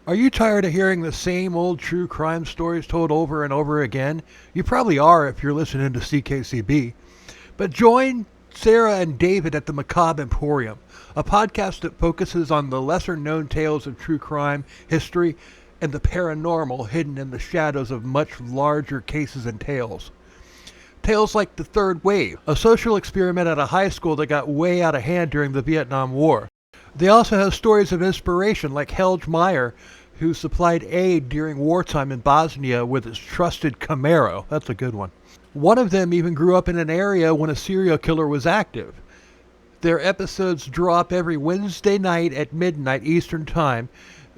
Are you tired of hearing the same old true crime stories told over and over again? You probably are if you're listening to CKCB. But join Sarah and David at the Macabre Emporium, a podcast that focuses on the lesser known tales of true crime, history, and the paranormal hidden in the shadows of much larger cases and tales. Tales like The Third Wave, a social experiment at a high school that got way out of hand during the Vietnam War. They also have stories of inspiration like Helge Meyer, who supplied aid during wartime in Bosnia with his trusted Camaro. That's a good one. One of them even grew up in an area when a serial killer was active. Their episodes drop every Wednesday night at midnight Eastern Time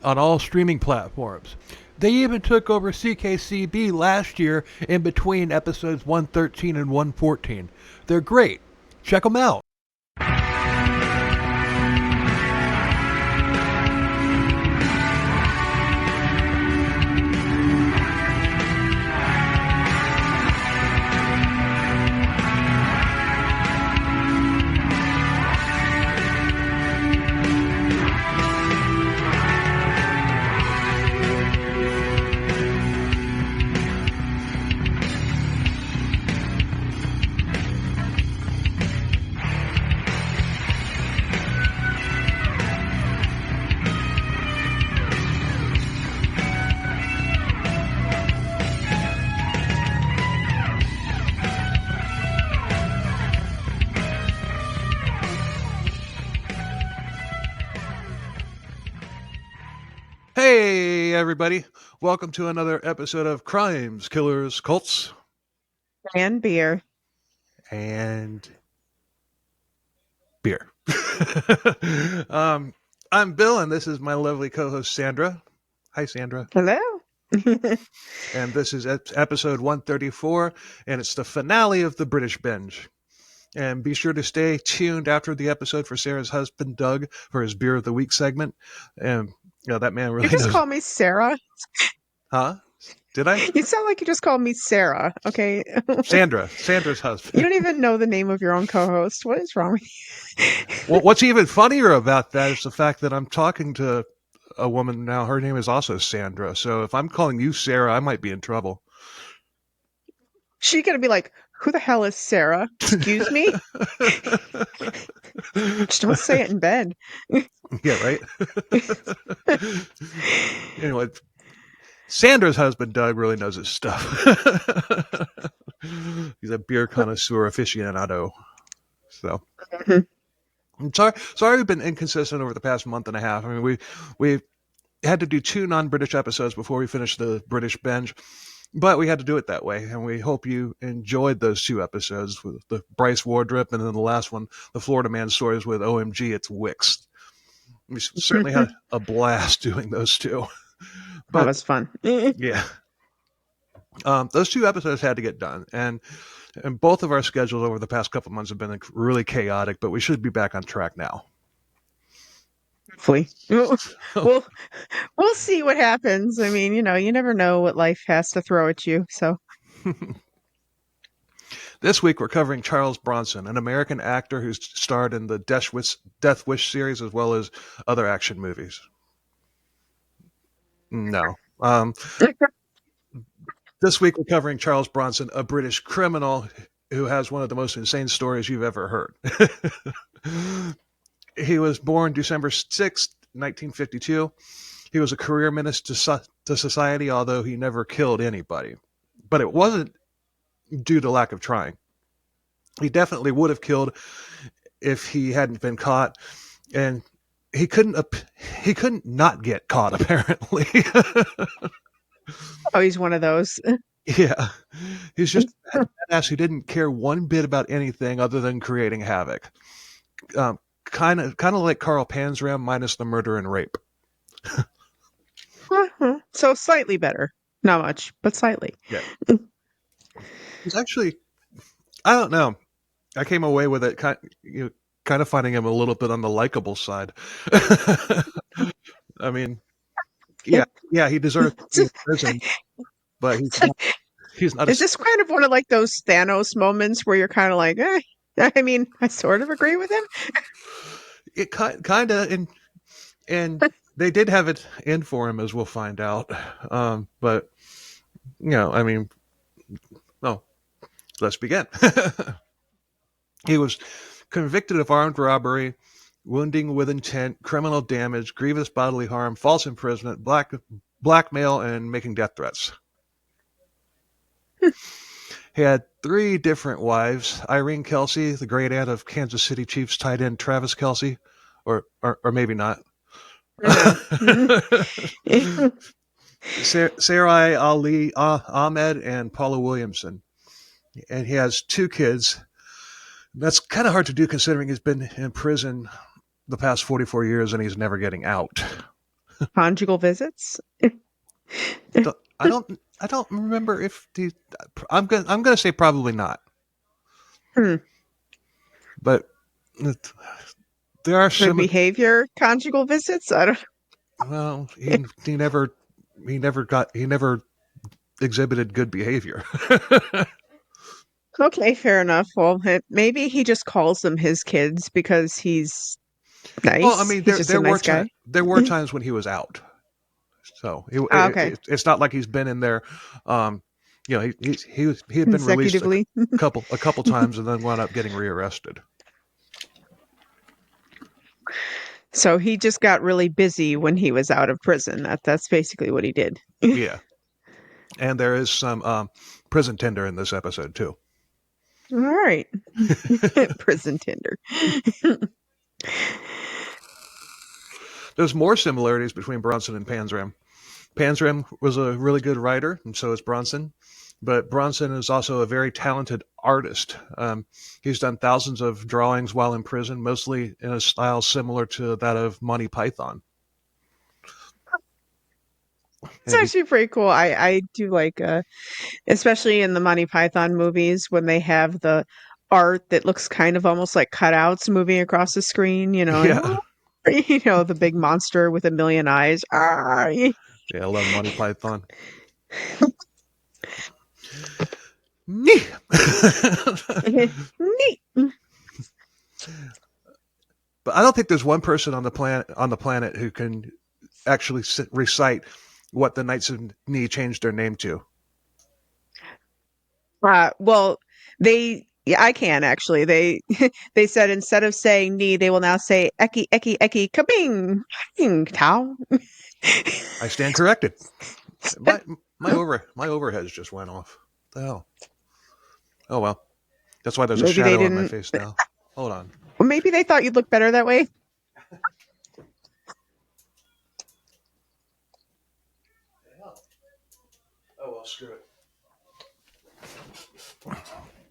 on all streaming platforms. They even took over CKCB last year in between episodes 113 and 114. They're great. Check them out. Hey, everybody. Welcome to another episode of Crimes, Killers, Cults, And beer. and beer. I'm Bill, and this is my lovely co-host, Sandra. Hi, Sandra. Hello. And this is episode 134, and it's the finale of the British Binge. And be sure to stay tuned after the episode for Sarah's husband, Doug, for his Beer of the Week segment. And, that man really You just knows. call me Sarah. Huh? Did I? You sound like you just called me Sarah. Okay. Sandra's husband. You don't even know the name of your own co-host. What is wrong with you? Well, what's even funnier about that is the fact that I'm talking to a woman now. Her name is also Sandra. So if I'm calling you Sarah, I might be in trouble. She's gonna be like, "Who the hell is Sarah? Excuse me." Just don't say it in bed. Yeah, right? Anyway, Sandra's husband, Doug, really knows his stuff. He's a beer connoisseur aficionado. So I'm sorry we've been inconsistent over the past month and a half. I mean, we had to do 2 non-British episodes before we finished the British Binge. But we had to do it that way, and we hope you enjoyed those 2 episodes with the Bryce Wardrip, and then the last one, the Florida Man stories with OMG, it's Wicks. We certainly had a blast doing those 2. That But was fun. yeah, those 2 episodes had to get done, and both of our schedules over the past couple months have been really chaotic. But we should be back on track now. Hopefully. We'll see what happens. I mean, you never know what life has to throw at you. So This week we're covering Charles Bronson, an American actor who's starred in the Death Wish series as well as other action movies. No. This week we're covering Charles Bronson, a British criminal who has one of the most insane stories you've ever heard. He was born December 6th, 1952. He was a career menace to society, although he never killed anybody. But it wasn't due to lack of trying. He definitely would have killed if he hadn't been caught, and he couldn't not get caught, apparently. oh, he's one of those. Yeah, he's just a badass who didn't care one bit about anything other than creating havoc. Kind of like Carl Panzram minus the murder and rape. So slightly better. Not much, but slightly. Yeah. He's actually, I don't know. I came away with it kind of finding him a little bit on the likable side. I mean, yeah, he deserves to be in prison, but he's not. Is this kind of one of like those Thanos moments where you're kind of like, I mean, I sort of agree with him. It kind of, and they did have it in for him, as we'll find out. But I mean, no. Let's begin. He was convicted of armed robbery, wounding with intent, criminal damage, grievous bodily harm, false imprisonment, blackmail, and making death threats. He had 3 different wives: Irene Kelsey, the great aunt of Kansas City Chiefs tight end Travis Kelsey, or maybe not. No. Sarai Ali Ahmed and Paula Williamson. And he has 2 kids. That's kind of hard to do considering he's been in prison the past 44 years and he's never getting out. Conjugal visits? I don't remember if I'm going to say probably not. But there are some behavior conjugal visits. I don't. Well, he never exhibited good behavior. Okay, fair enough. Well, maybe he just calls them his kids because he's nice. Well, I mean, he's just a nice guy. There were times when he was out, so Okay. It's not like he's been in there. He had been released a couple times and then wound up getting rearrested. So he just got really busy when he was out of prison. That's basically what he did. Yeah, and there is some prison tender in this episode too. All right, prison tender. There's more similarities between Bronson and Panzram. Panzram was a really good writer, and so is Bronson. But Bronson is also a very talented artist. He's done thousands of drawings while in prison, mostly in a style similar to that of Monty Python. It's actually pretty cool. I do like, especially in the Monty Python movies, when they have the art that looks kind of almost like cutouts moving across the screen, Yeah. The big monster with a million eyes. Yeah, I love Monty Python. Neat. Neat. But I don't think there's one person on the planet who can actually recite what the Knights of Knee changed their name to. Well, I can actually. They said instead of saying knee, they will now say eki eki eki kabing tau. I stand corrected. My overheads just went off. What the hell? Oh well. That's why there's a shadow on my face now. Hold on. Well, maybe they thought you'd look better that way. Oh well, screw it.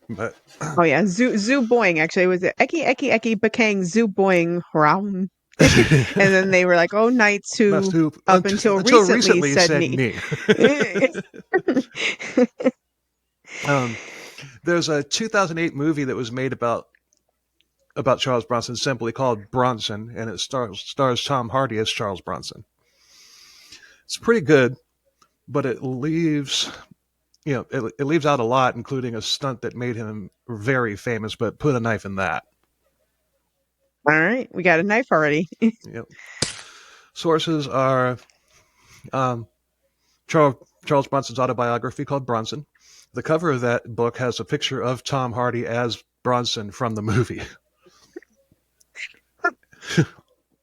But oh yeah, zoo boing. Actually, it was eki eki eki bakang zoo boing round. And then they were like, "Oh, knights who up until recently said knee." There's a 2008 movie that was made about Charles Bronson, simply called Bronson, and it stars Tom Hardy as Charles Bronson. It's pretty good, but it leaves it leaves out a lot, including a stunt that made him very famous. But put a knife in that. All right, we got a knife already. Yep. Sources are Charles Bronson's autobiography called Bronson. The cover of that book has a picture of Tom Hardy as Bronson from the movie.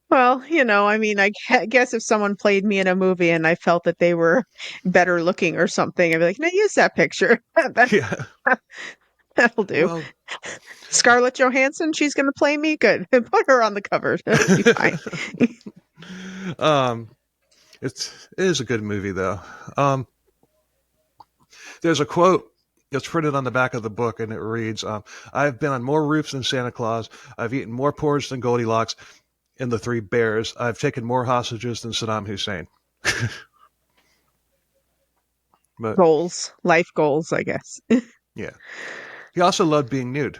Well, I mean, I guess if someone played me in a movie and I felt that they were better looking or something, I'd be like, no, use that picture. Yeah. That'll do. Well, Scarlett Johansson, she's going to play me? Good. Put her on the cover. That'll be fine. It is a good movie, though. There's a quote that's printed on the back of the book, and it reads, I've been on more roofs than Santa Claus. I've eaten more porridge than Goldilocks and the Three Bears. I've taken more hostages than Saddam Hussein. But, goals. Life goals, I guess. Yeah. He also loved being nude.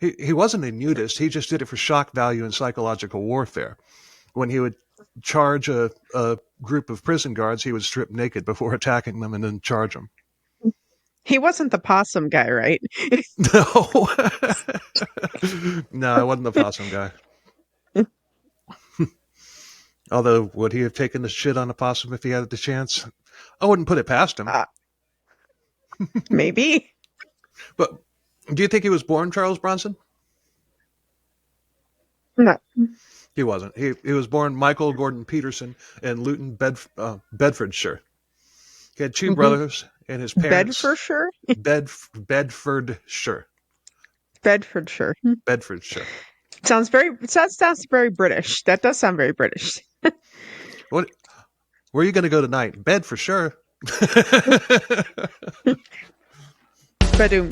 He wasn't a nudist. He just did it for shock value and psychological warfare. When he would charge a group of prison guards, he would strip naked before attacking them and then charge them. He wasn't the possum guy, right? No. No, I wasn't the possum guy. Although, would he have taken the shit on a possum if he had the chance? I wouldn't put it past him. Uh, maybe. But do you think he was born Charles Bronson? No. He wasn't. He was born Michael Gordon Peterson in Luton, Bedfordshire. He had two Hmm. brothers, and his parents Bedfordshire? Bedfordshire. Bedfordshire. Bedfordshire. Sounds very British. That does sound very British. What? Where are you going to go tonight? Bed for sure. Badoom.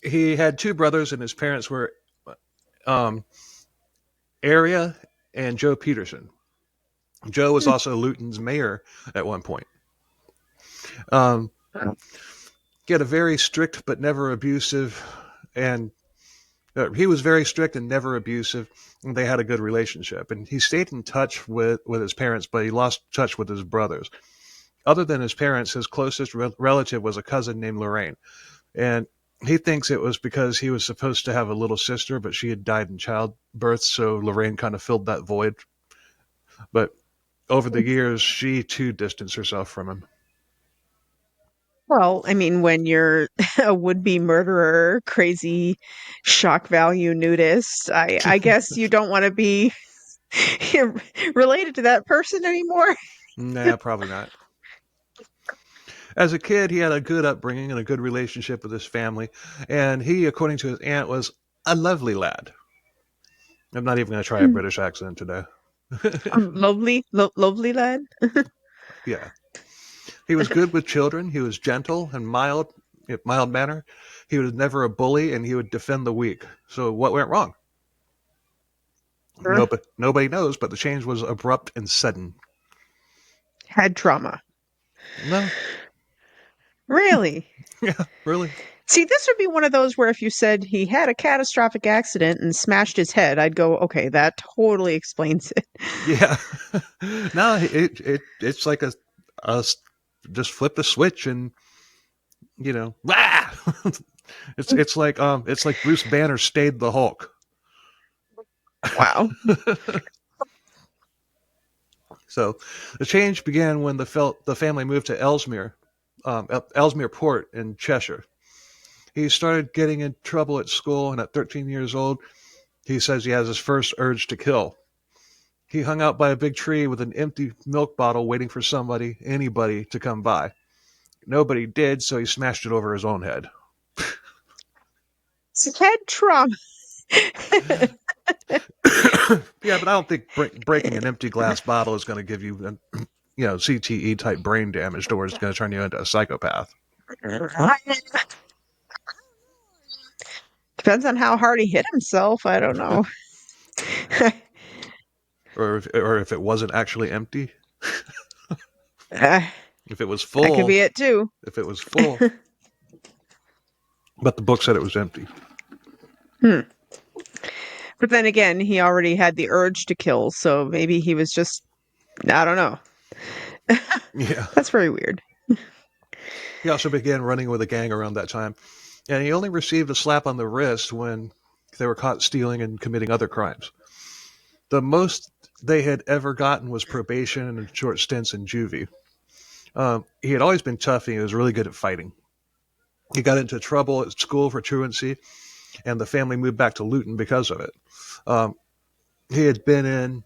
He had two brothers, and his parents were um, Area and Joe Peterson. Joe was also Luton's mayor at one point. Um, he had a very strict but never abusive, and he was very strict and never abusive. And they had a good relationship, and he stayed in touch with his parents, but he lost touch with his brothers. Other than his parents, his closest relative was a cousin named Lorraine, and he thinks it was because he was supposed to have a little sister, but she had died in childbirth, so Lorraine kind of filled that void. But over the years, she too distanced herself from him. Well, I mean, when you're a would-be murderer, crazy shock value nudist, I guess you don't want to be related to that person anymore. Nah, probably not. As a kid, he had a good upbringing and a good relationship with his family, and he, according to his aunt, was a lovely lad. I'm not even going to try a British accent today. Lovely lad. Yeah. He was good with children. He was gentle and mild manner. He was never a bully, and he would defend the weak. So what went wrong? Nobody knows, but the change was abrupt and sudden. Had trauma. No. Really? Yeah, really. See, this would be one of those where if you said he had a catastrophic accident and smashed his head, I'd go, okay, that totally explains it. Yeah. No, it's like a just flip the switch and wah! It's like Bruce Banner stayed the Hulk. Wow. So the change began when the family moved to Ellesmere Port in Cheshire. He started getting in trouble at school, and at 13 years old, he says he has his first urge to kill. He hung out by a big tree with an empty milk bottle waiting for anybody to come by. Nobody did, so he smashed it over his own head. It's head trauma. Yeah, but I don't think breaking an empty glass bottle is going to give you, CTE type brain damage to where it's going to turn you into a psychopath. Depends on how hard he hit himself. I don't know. or if it wasn't actually empty. That If it was could full. be it too. If it was full. But the book said it was empty. But then again, he already had the urge to kill, so maybe he was just, I don't know. Yeah. That's very weird. He also began running with a gang around that time. And he only received a slap on the wrist when they were caught stealing and committing other crimes. The most they had ever gotten was probation and short stints in juvie. He had always been tough, and he was really good at fighting. He got into trouble at school for truancy, and the family moved back to Luton because of it. He had been in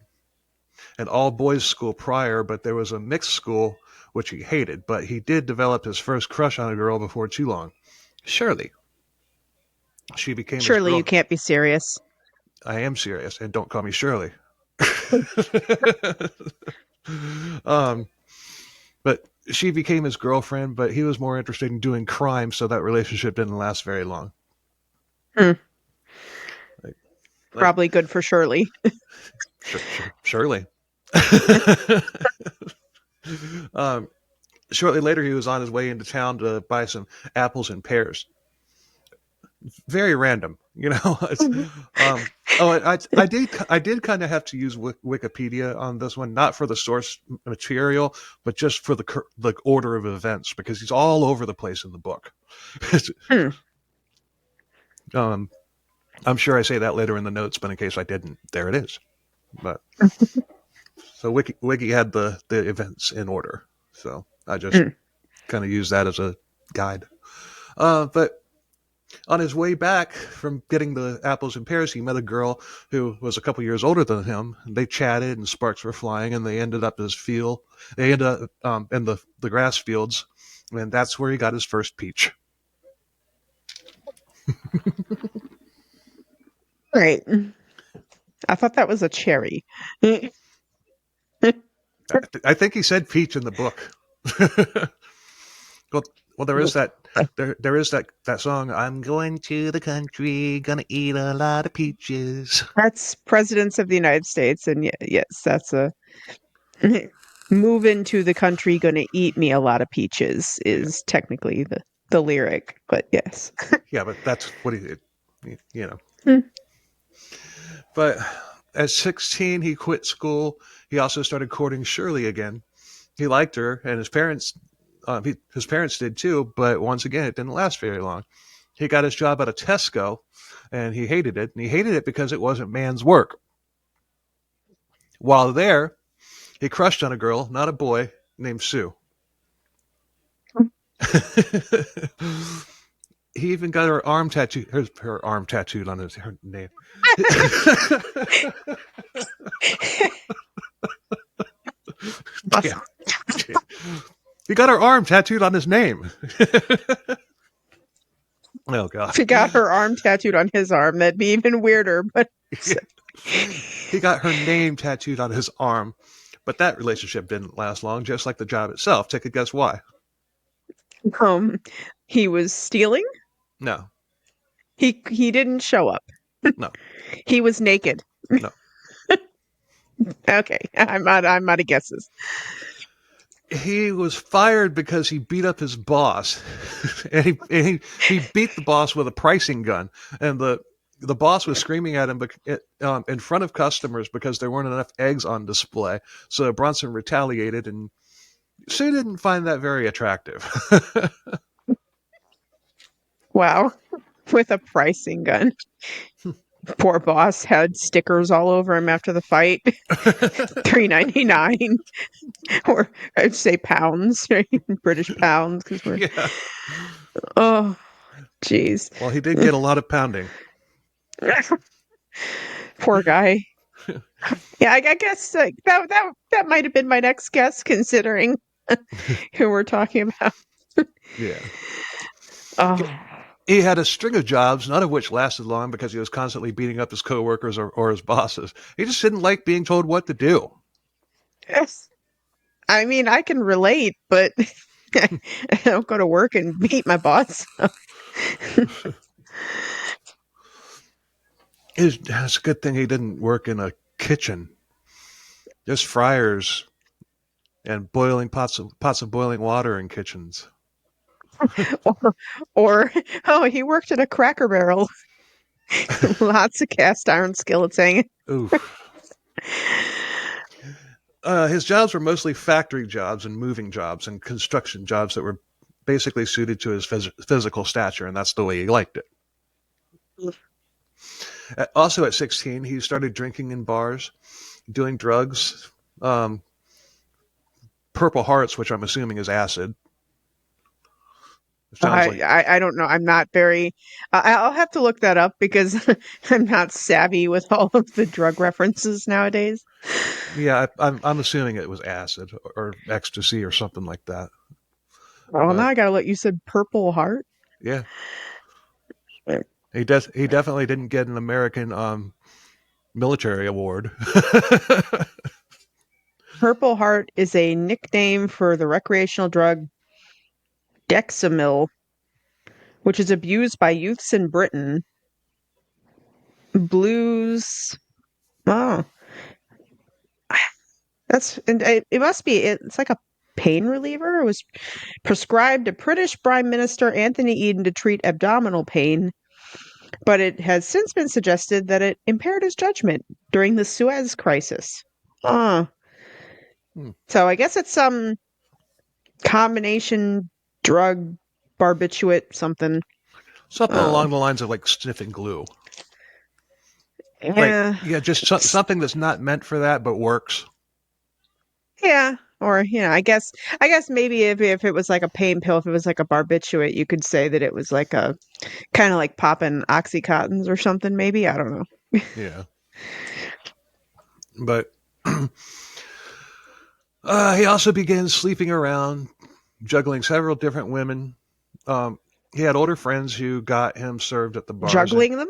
an all-boys school prior, but there was a mixed school, which he hated. But he did develop his first crush on a girl before too long. Shirley. She became his Surely you girl. can't be serious. I am serious, and don't call me Shirley. But she became his girlfriend, but he was more interested in doing crime, so that relationship didn't last very long. Probably good for Shirley. Shirley. Shortly later, he was on his way into town to buy some apples and pears. Very random, I did kind of have to use Wikipedia on this one, not for the source material, but just for the order of events, because he's all over the place in the book. I'm sure I say that later in the notes, but in case I didn't, there it is. But so Wiki had the events in order. So I just Mm. kind of used that as a guide. But on his way back from getting the apples and pears, he met a girl who was a couple years older than him. They chatted, and sparks were flying, and they ended up They ended up in the grass fields, and that's where he got his first peach. Right. I thought that was a cherry. I think he said peach in the book. well, well, there is that song. I'm going to the country, gonna eat a lot of peaches. That's presidents of the United States, and yes, that's a move into the country. Gonna eat me a lot of peaches Yeah, is technically the lyric, but yes. yeah, but that's what you know. Hmm. But at 16, he quit school. He also started courting Shirley again. He liked her, and his parents did too. But once again, it didn't last very long. He got his job at a Tesco, and he hated it. And he hated it because it wasn't man's work. While there, he crushed on a girl, not a boy, named Sue. He even got her arm tattooed. Her arm tattooed on her name. Damn. He got her arm tattooed on his name. Oh god. If he got her arm tattooed on his arm, that'd be even weirder. But Yeah. He got her name tattooed on his arm, but that relationship didn't last long, just like the job itself. Take a guess why? um, he was stealing. No, He didn't show up. no, He was naked. no. Okay, I'm out of guesses. He was fired because he beat up his boss, and he beat the boss with a pricing gun, and the boss was screaming at him in front of customers because there weren't enough eggs on display. So Bronson retaliated, and Sue didn't find that very attractive. Wow, with a pricing gun. Poor boss had stickers all over him after the fight. $3.99, or I'd say pounds, right? British pounds, because we're Yeah. oh, jeez. Well, he did get a lot of pounding. Poor guy. Yeah, I guess that might have been my next guess, considering who we're talking about. Yeah. Oh, He had a string of jobs, none of which lasted long because he was constantly beating up his coworkers or his bosses. He just didn't like being told what to do. yes. I mean, I can relate, but I don't go to work and beat my boss. It's a good thing he didn't work in a kitchen. Just fryers and boiling pots of boiling water in kitchens. or, or oh, he worked at a Cracker Barrel. Lots of cast iron skillets hanging. Oof. His jobs were mostly factory jobs and moving jobs and construction jobs that were basically suited to his physical stature, and that's the way he liked it. Also, at 16, he started drinking in bars, doing drugs, um, Purple Hearts, which I'm assuming is acid. It sounds like, I don't know. I'm not very. I'll have to look that up because I'm not savvy with all of the drug references nowadays. yeah, I'm assuming it was acid or ecstasy or something like that. Well, now But I gotta let you said Purple Heart. yeah, he definitely didn't get an American military award. Purple Heart is a nickname for the recreational drug Dexamyl, which is abused by youths in Britain. Blues. Oh, that's and it must be. It's like a pain reliever. It was prescribed to British Prime Minister Anthony Eden to treat abdominal pain, but it has since been suggested that it impaired his judgment during the Suez Crisis. Ah, Hmm. so I guess it's some combination drug barbiturate something. Something Uh, along the lines of like sniffing glue. Like, Yeah. yeah, just something that's not meant for that but works. Yeah. Or, I guess maybe if it was like a pain pill, if it was like a barbiturate, you could say that it was like a kind of like popping Oxycontins or something, maybe. I don't know. Yeah, but he also began sleeping around, juggling several different women. Um, he had older friends who got him served at the bars, and Juggling them?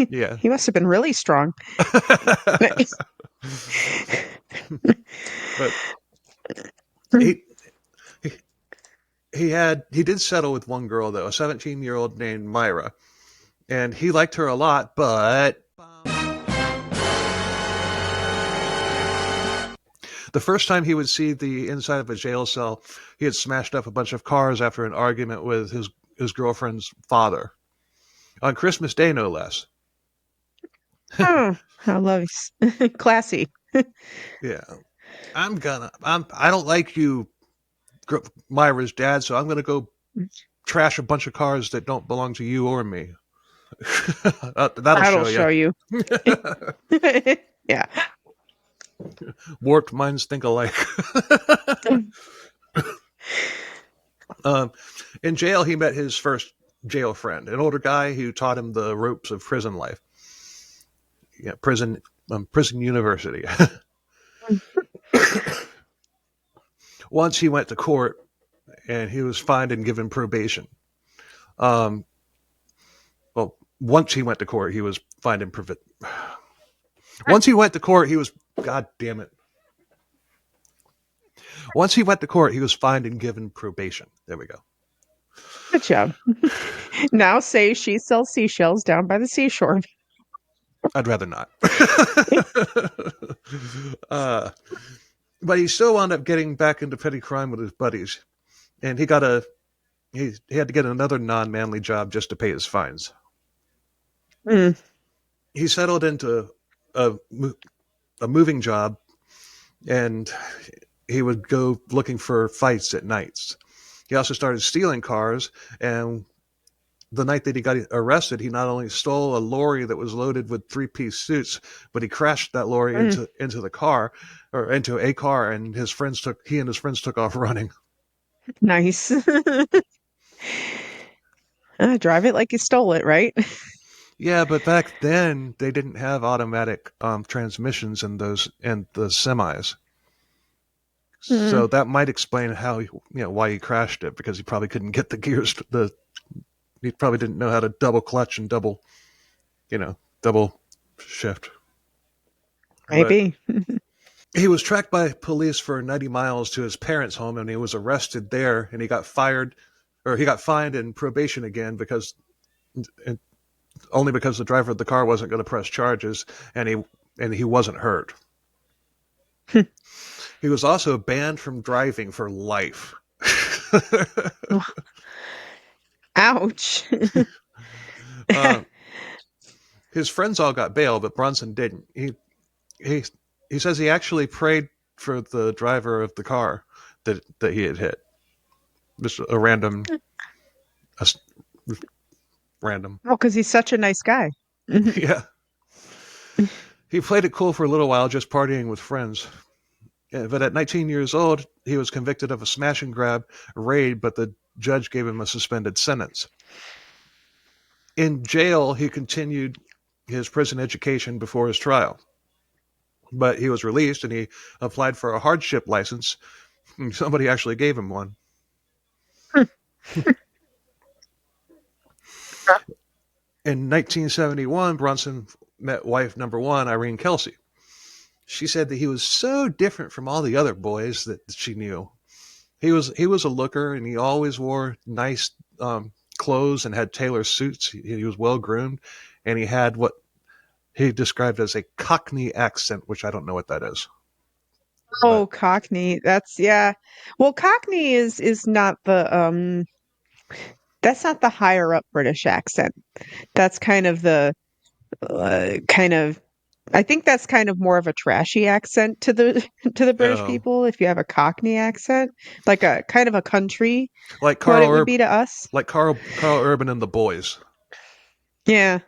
yeah, He must have been really strong. but he he did settle with one girl though, a 17-year-old named Myra, and he liked her a lot, but the first time he would see the inside of a jail cell, he had smashed up a bunch of cars after an argument with his girlfriend's father on Christmas Day, no less. Oh, I love classy. Yeah, I don't like you, Myra's dad, so I'm gonna go trash a bunch of cars that don't belong to you or me. That'll That'll show you. show you. Yeah. Warped minds think alike. um, in jail, he met his first jail friend, an older guy who taught him the ropes of prison life. Yeah, prison university. Once he went to court and he was fined and given probation. Um, well, once he went to court, he was fined and once he went to court, he was God damn it. Once he went to court, he was fined and given probation. There we go. Good job. Now say she sells seashells down by the seashore. I'd rather not. uh, but he still wound up getting back into petty crime with his buddies, and he had to get another non-manly job just to pay his fines. Mm. He settled into a, a moving job, and he would go looking for fights at nights. He also started stealing cars, and the night that he got arrested, he not only stole a lorry that was loaded with three-piece suits, but he crashed that lorry Mm. into the car, or into a car, and he and his friends took off running. Nice. Drive it like you stole it, right? Yeah, but back then they didn't have automatic transmissions in the semis, Mm. so that might explain how why he crashed it, because he probably couldn't get the gears. He probably didn't know how to double clutch and double shift. But Maybe. he was tracked by police for 90 miles to his parents' home, and he was arrested there, and he got fined and probation again only because the driver of the car wasn't going to press charges, and he wasn't hurt. He was also banned from driving for life. Ouch. um, his friends all got bail, but Bronson didn't. He he says he actually prayed for the driver of the car that he had hit. Just a random. Well, because he's such a nice guy. Yeah. He played it cool for a little while, just partying with friends. Yeah, but at 19 years old, he was convicted of a smash and grab raid, but the judge gave him a suspended sentence. In jail, he continued his prison education before his trial. But he was released and he applied for a hardship license. Somebody actually gave him one. In 1971, Bronson met wife number one, Irene Kelsey. She said that he was so different from all the other boys that she knew. He was a looker, and he always wore nice clothes and had tailor suits. He was well groomed, and he had what he described as a Cockney accent, which I don't know what that is. Oh, But Cockney. That's yeah. Well, Cockney is not the that's not the higher up British accent. That's kind of the kind of I think that's kind of more of a trashy accent to the to the British oh, people if you have a Cockney accent, like a kind of a country like what Carl it would Urban, be to us. like Carl Urban and the Boys. Yeah.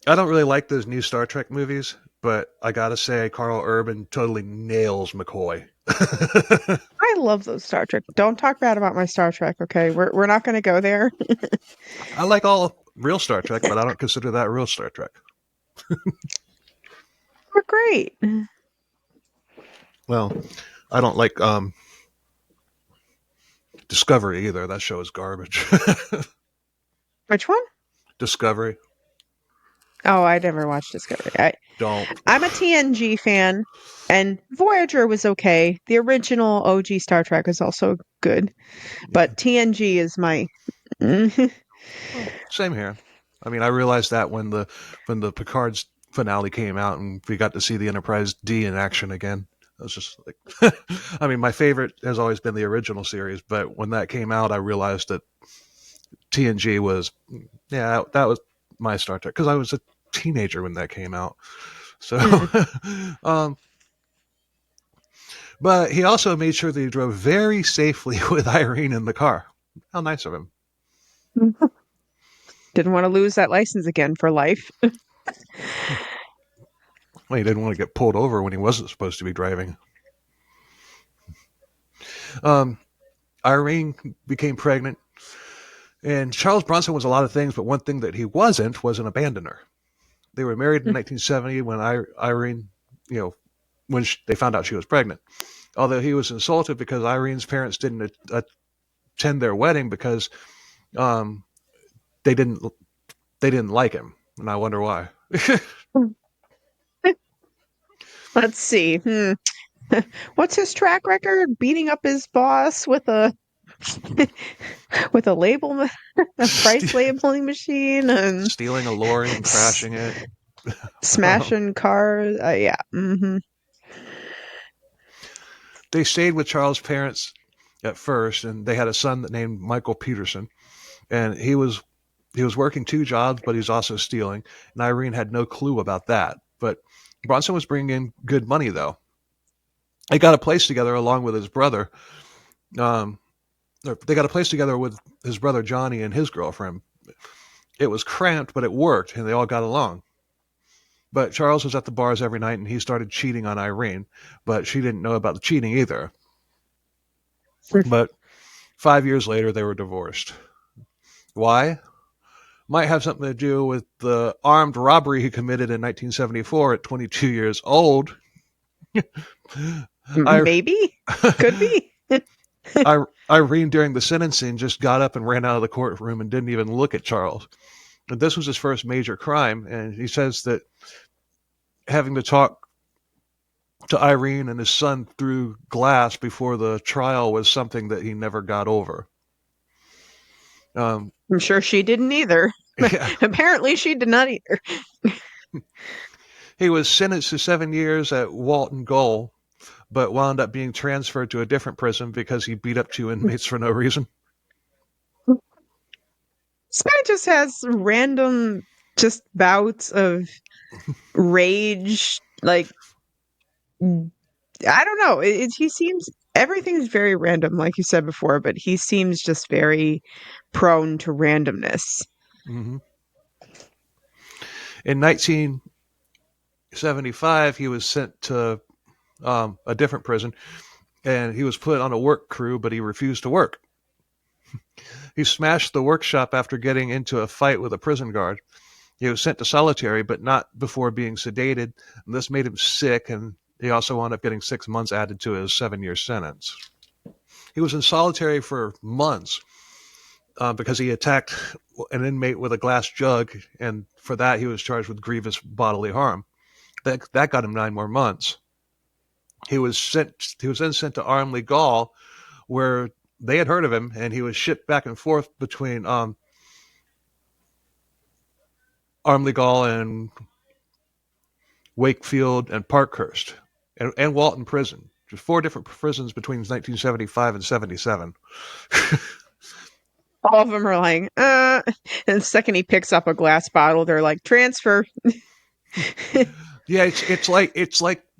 I don't really like those new Star Trek movies, but I gotta say, Carl Urban totally nails McCoy. I love those Star Trek. Don't talk bad about my Star Trek, okay? We're not going to go there. I like all real Star Trek, but I don't consider that real Star Trek. We're great. Well, I don't like Discovery either. That show is garbage. Which one? Discovery, Oh, I never watched Discovery. don't. I'm a TNG fan, and Voyager was okay. The original OG Star Trek is also good, Yeah. but TNG is my. Well, same here. I mean, I realized that when the Picard's finale came out and we got to see the Enterprise D in action again. I was just like, I mean, my favorite has always been the original series, but when that came out, I realized that TNG was, yeah, that was my Star Trek because I was a teenager when that came out. So, um, but he also made sure that he drove very safely with Irene in the car. How nice of him. Didn't want to lose that license again for life. Well, he didn't want to get pulled over when he wasn't supposed to be driving. Um, Irene became pregnant, and Charles Bronson was a lot of things, but one thing that he wasn't was an abandoner. They were married in 1970 when Irene, you know, they found out she was pregnant. Although he was insulted because Irene's parents didn't attend their wedding because um, they didn't they didn't like him, and I wonder why. Let's see. What's his track record? Beating up his boss with a with a a price labeling machine, and Stealing a lorry and s- crashing it. smashing cars. Yeah. They stayed with Charles' parents at first, and they had a son that named Michael Peterson, and he was working two jobs, but he was also stealing. And Irene had no clue about that. But Bronson was bringing in good money, though. They got a place together along with his brother. Um, they got a place together with his brother Johnny and his girlfriend. It was cramped, but it worked, and they all got along. But Charles was at the bars every night, and he started cheating on Irene, but she didn't know about the cheating either. But 5 years later, they were divorced. Why? Might have something to do with the armed robbery he committed in 1974 at 22 years old. I, Maybe. Could be. Irene, during the sentencing, just got up and ran out of the courtroom and didn't even look at Charles. And this was his first major crime, and he says that having to talk to Irene and his son through glass before the trial was something that he never got over. Um, I'm sure she didn't either. yeah, Apparently, she did not either. he was sentenced to 7 years at Walton Gaol, but wound up being transferred to a different prison because he beat up two inmates for no reason. This guy just has random, just bouts of rage. Like, I don't know. He seems everything's very random, like you said before, but he seems just very prone to randomness. Mm-hmm. In 1975, he was sent to a different prison, and he was put on a work crew, but he refused to work. He smashed the workshop after getting into a fight with a prison guard. He was sent to solitary, but not before being sedated, and this made him sick, and he also wound up getting 6 months added to his 7 year sentence. He was in solitary for months because he attacked an inmate with a glass jug, and for that he was charged with grievous bodily harm. That got him 9 more months. He was sent. He was then sent to Armley Gaol, where they had heard of him, and he was shipped back and forth between Armley Gaol and Wakefield and Parkhurst, and Walton Prison. Just four different prisons between 1975 and 77. All of them are like, and the second he picks up a glass bottle, they're like, transfer. Yeah, it's like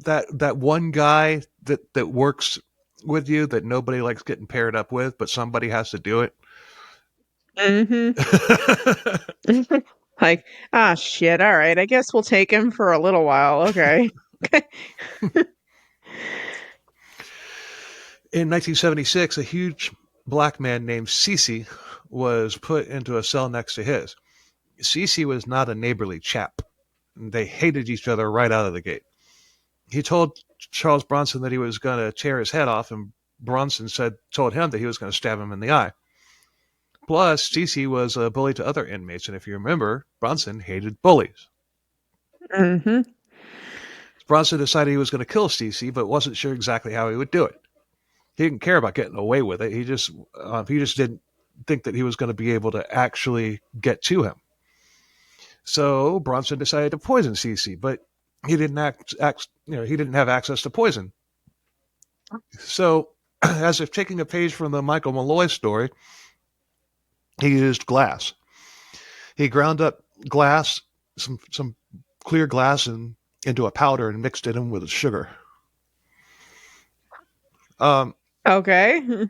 that one guy that works with you that nobody likes getting paired up with, but somebody has to do it. hmm Like, ah, shit. All right. I guess we'll take him for a little while. Okay. In 1976, a huge black man named Cece was put into a cell next to his. Cece was not a neighborly chap. They hated each other right out of the gate. He told Charles Bronson that he was going to tear his head off, and Bronson told him that he was going to stab him in the eye. Plus, Cece was a bully to other inmates, and if you remember, Bronson hated bullies. Mm-hmm. Bronson decided he was going to kill Cece, but wasn't sure exactly how he would do it. He didn't care about getting away with it. He just didn't think that he was going to be able to actually get to him. So Bronson decided to poison Cece, but he didn't he didn't have access to poison. So, as if taking a page from the Michael Malloy story, he used glass. He ground up glass, some clear glass, into a powder and mixed it in with sugar. Okay.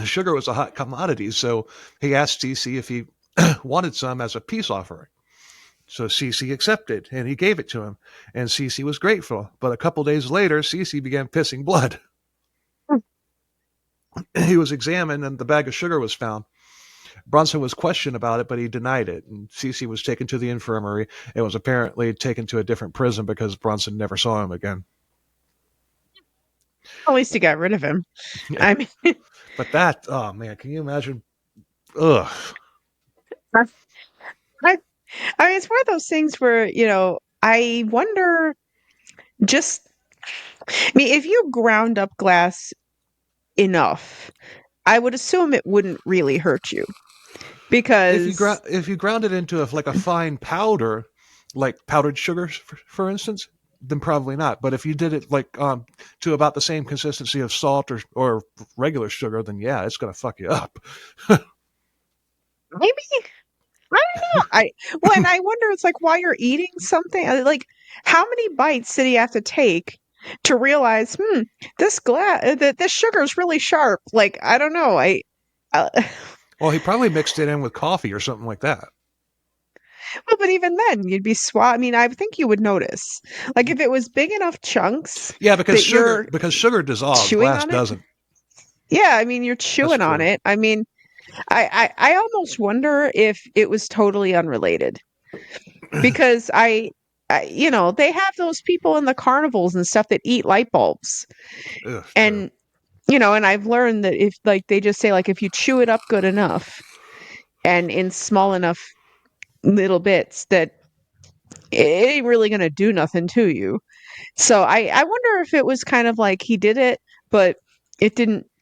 Sugar was a hot commodity, so he asked Cece if he wanted some as a peace offering. So Cece accepted, and he gave it to him, and Cece was grateful. But a couple days later, Cece began pissing blood. He was examined, and the bag of sugar was found. Bronson was questioned about it, but he denied it, and Cece was taken to the infirmary and was apparently taken to a different prison because Bronson never saw him again. At least he got rid of him. Yeah. I mean, but that, oh man, can you imagine? Ugh. I mean, it's one of those things where, I wonder just, I mean, if you ground up glass enough, I would assume it wouldn't really hurt you. Because if you ground it into a fine powder, like powdered sugar, for instance, then probably not. But if you did it to about the same consistency of salt or regular sugar, then yeah, it's gonna fuck you up. Maybe. I don't know. And I wonder, it's like, while you're eating something, like, how many bites did he have to take to realize, this sugar is really sharp? Like, I don't know. Well, he probably mixed it in with coffee or something like that. Well, but even then, you'd be I mean, I think you would notice, like, if it was big enough chunks. Yeah, because sugar dissolves, glass doesn't. Yeah, I mean, you're chewing on it. I mean, I almost wonder if it was totally unrelated, because they have those people in the carnivals and stuff that eat light bulbs. Ugh, and and I've learned that if, like, they just say, like, if you chew it up good enough and in small enough little bits, that it ain't really going to do nothing to you. So I wonder if it was kind of like he did it, but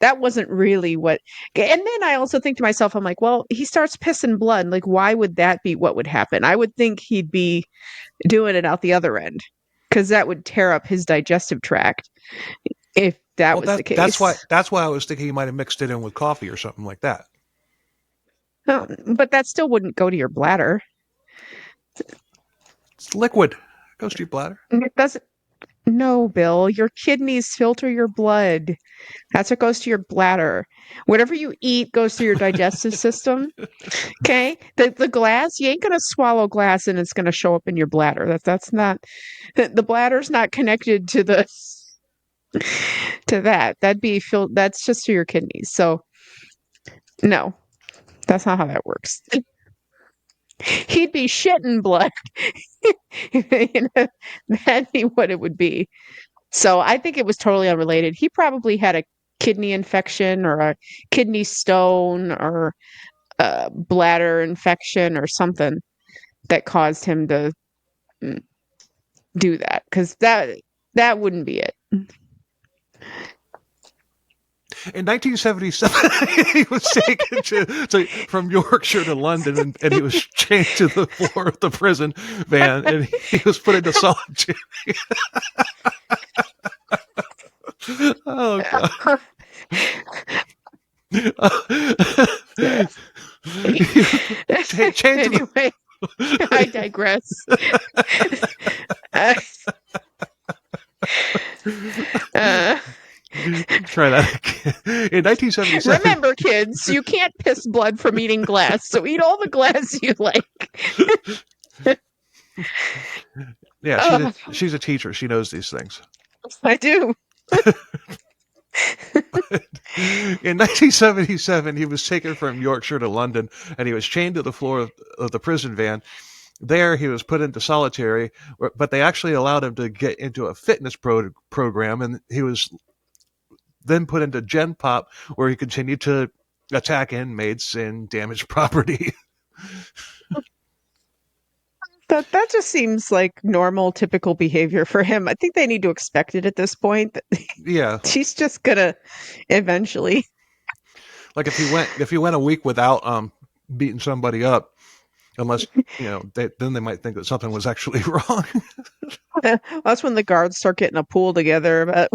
that wasn't really what. And then I also think to myself, I'm like, well, he starts pissing blood. Like, why would that be what would happen? I would think he'd be doing it out the other end, because that would tear up his digestive tract if that was the case. That's why I was thinking he might have mixed it in with coffee or something like that. But that still wouldn't go to your bladder. It's liquid. It goes to your bladder. It doesn't. No, Bill. Your kidneys filter your blood. That's what goes to your bladder. Whatever you eat goes to your digestive system. Okay? The glass, you ain't going to swallow glass and it's going to show up in your bladder. That's not. The bladder's not connected to that. That's just to your kidneys. So, no. That's not how that works. He'd be shitting blood. That'd be what it would be. So I think it was totally unrelated. He probably had a kidney infection or a kidney stone or a bladder infection or something that caused him to do that, because that wouldn't be it. In 1977, he was taken from Yorkshire to London, and he was chained to the floor of the prison van, and he was put into solitary. Oh, God. Anyway, I digress. Try that again. In 1977. Remember, kids, you can't piss blood from eating glass, so eat all the glass you like. Yeah, Oh, she's a teacher. She knows these things. I do. In 1977, he was taken from Yorkshire to London, and he was chained to the floor of the prison van. There, he was put into solitary, but they actually allowed him to get into a fitness program, and he was then put into Gen Pop, where he continued to attack inmates and damage property. That just seems like normal, typical behavior for him. I think they need to expect it at this point. That Yeah, she's just gonna eventually. like if he went a week without beating somebody up, unless then they might think that something was actually wrong. That's when the guards start getting a pool together about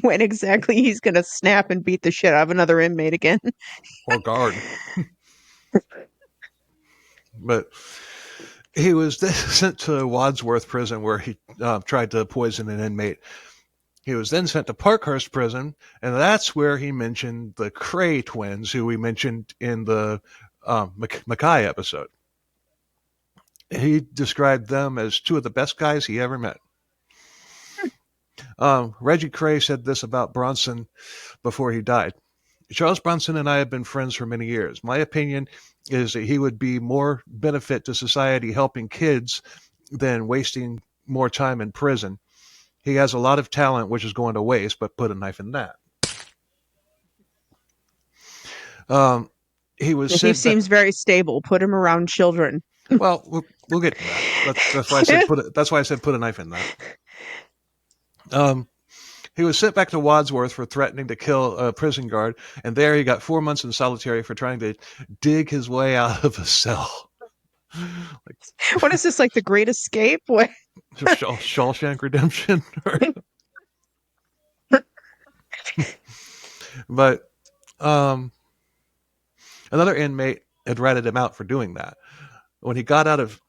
when exactly he's gonna snap and beat the shit out of another inmate again. Or guard. But he was then sent to Wadsworth Prison, where he tried to poison an inmate. He was then sent to Parkhurst Prison, and that's where he mentioned the Cray twins, who we mentioned in the Mackay episode. He described them as two of the best guys he ever met. Reggie Cray said this about Bronson before he died. Charles Bronson and I have been friends for many years. My opinion is that he would be more benefit to society helping kids than wasting more time in prison. He has a lot of talent which is going to waste, but put a knife in that. Um, he was He sent back. seems very stable. Put him around children. Well, we'll get to that. That's why I said that's why I said put a knife in that. He was sent back to Wadsworth for threatening to kill a prison guard, and there he got 4 months in solitary for trying to dig his way out of a cell. What is this, like the Great Escape? What? Shawshank Redemption. But another inmate had ratted him out for doing that. When he got out of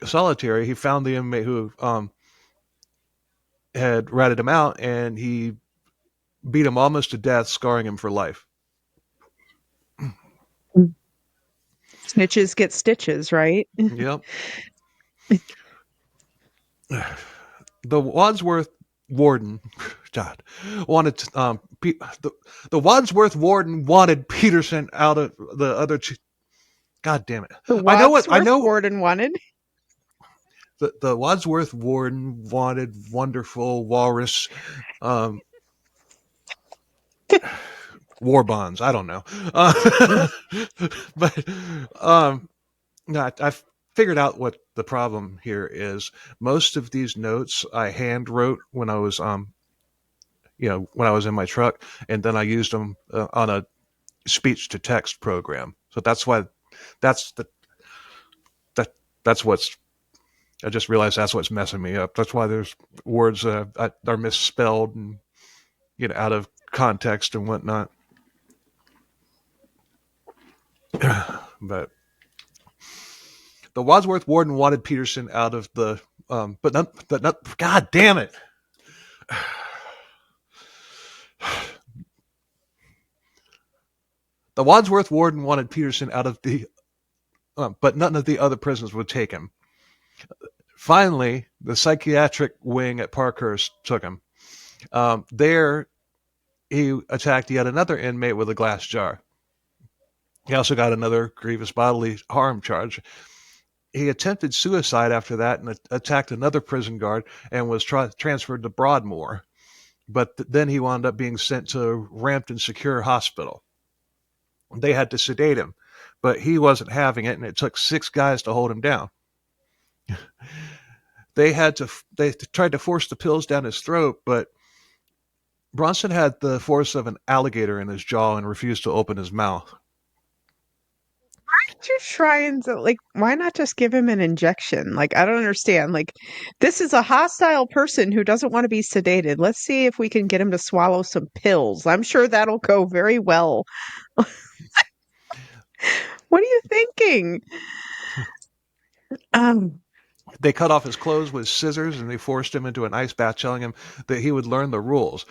solitary, he found the inmate who had ratted him out, and he beat him almost to death, scarring him for life. Snitches get stitches, right? Yep. The Wadsworth warden, God, wanted the Wadsworth warden wanted Peterson out of the other two. God damn it! The I know what I Wadsworth know. warden wanted. The Wadsworth warden wanted wonderful walrus war bonds. I don't know, but no, I figured out what the problem here is. Most of these notes I hand wrote when I was when I was in my truck, and then I used them on a speech to text program. So that's why that's the that's what's. I just realized that's what's messing me up. That's why there's words are misspelled and out of context and whatnot. But the Wadsworth warden wanted Peterson out of the but not. God damn it. The Wadsworth warden wanted Peterson out of the, but none of the other prisoners would take him. Finally, the psychiatric wing at Parkhurst took him. There, he attacked yet another inmate with a glass jar. He also got another grievous bodily harm charge. He attempted suicide after that and attacked another prison guard and was transferred to Broadmoor. But then he wound up being sent to Rampton Secure Hospital. They had to sedate him, but he wasn't having it, and it took 6 guys to hold him down. They tried to force the pills down his throat, but Bronson had the force of an alligator in his jaw and refused to open his mouth. You're trying to, like, why not just give him an injection? Like, I don't understand. Like, this is a hostile person who doesn't want to be sedated. Let's see if we can get him to swallow some pills. I'm sure that'll go very well. What are you thinking? Um, They cut off his clothes with scissors, and they forced him into an ice bath, telling him that he would learn the rules.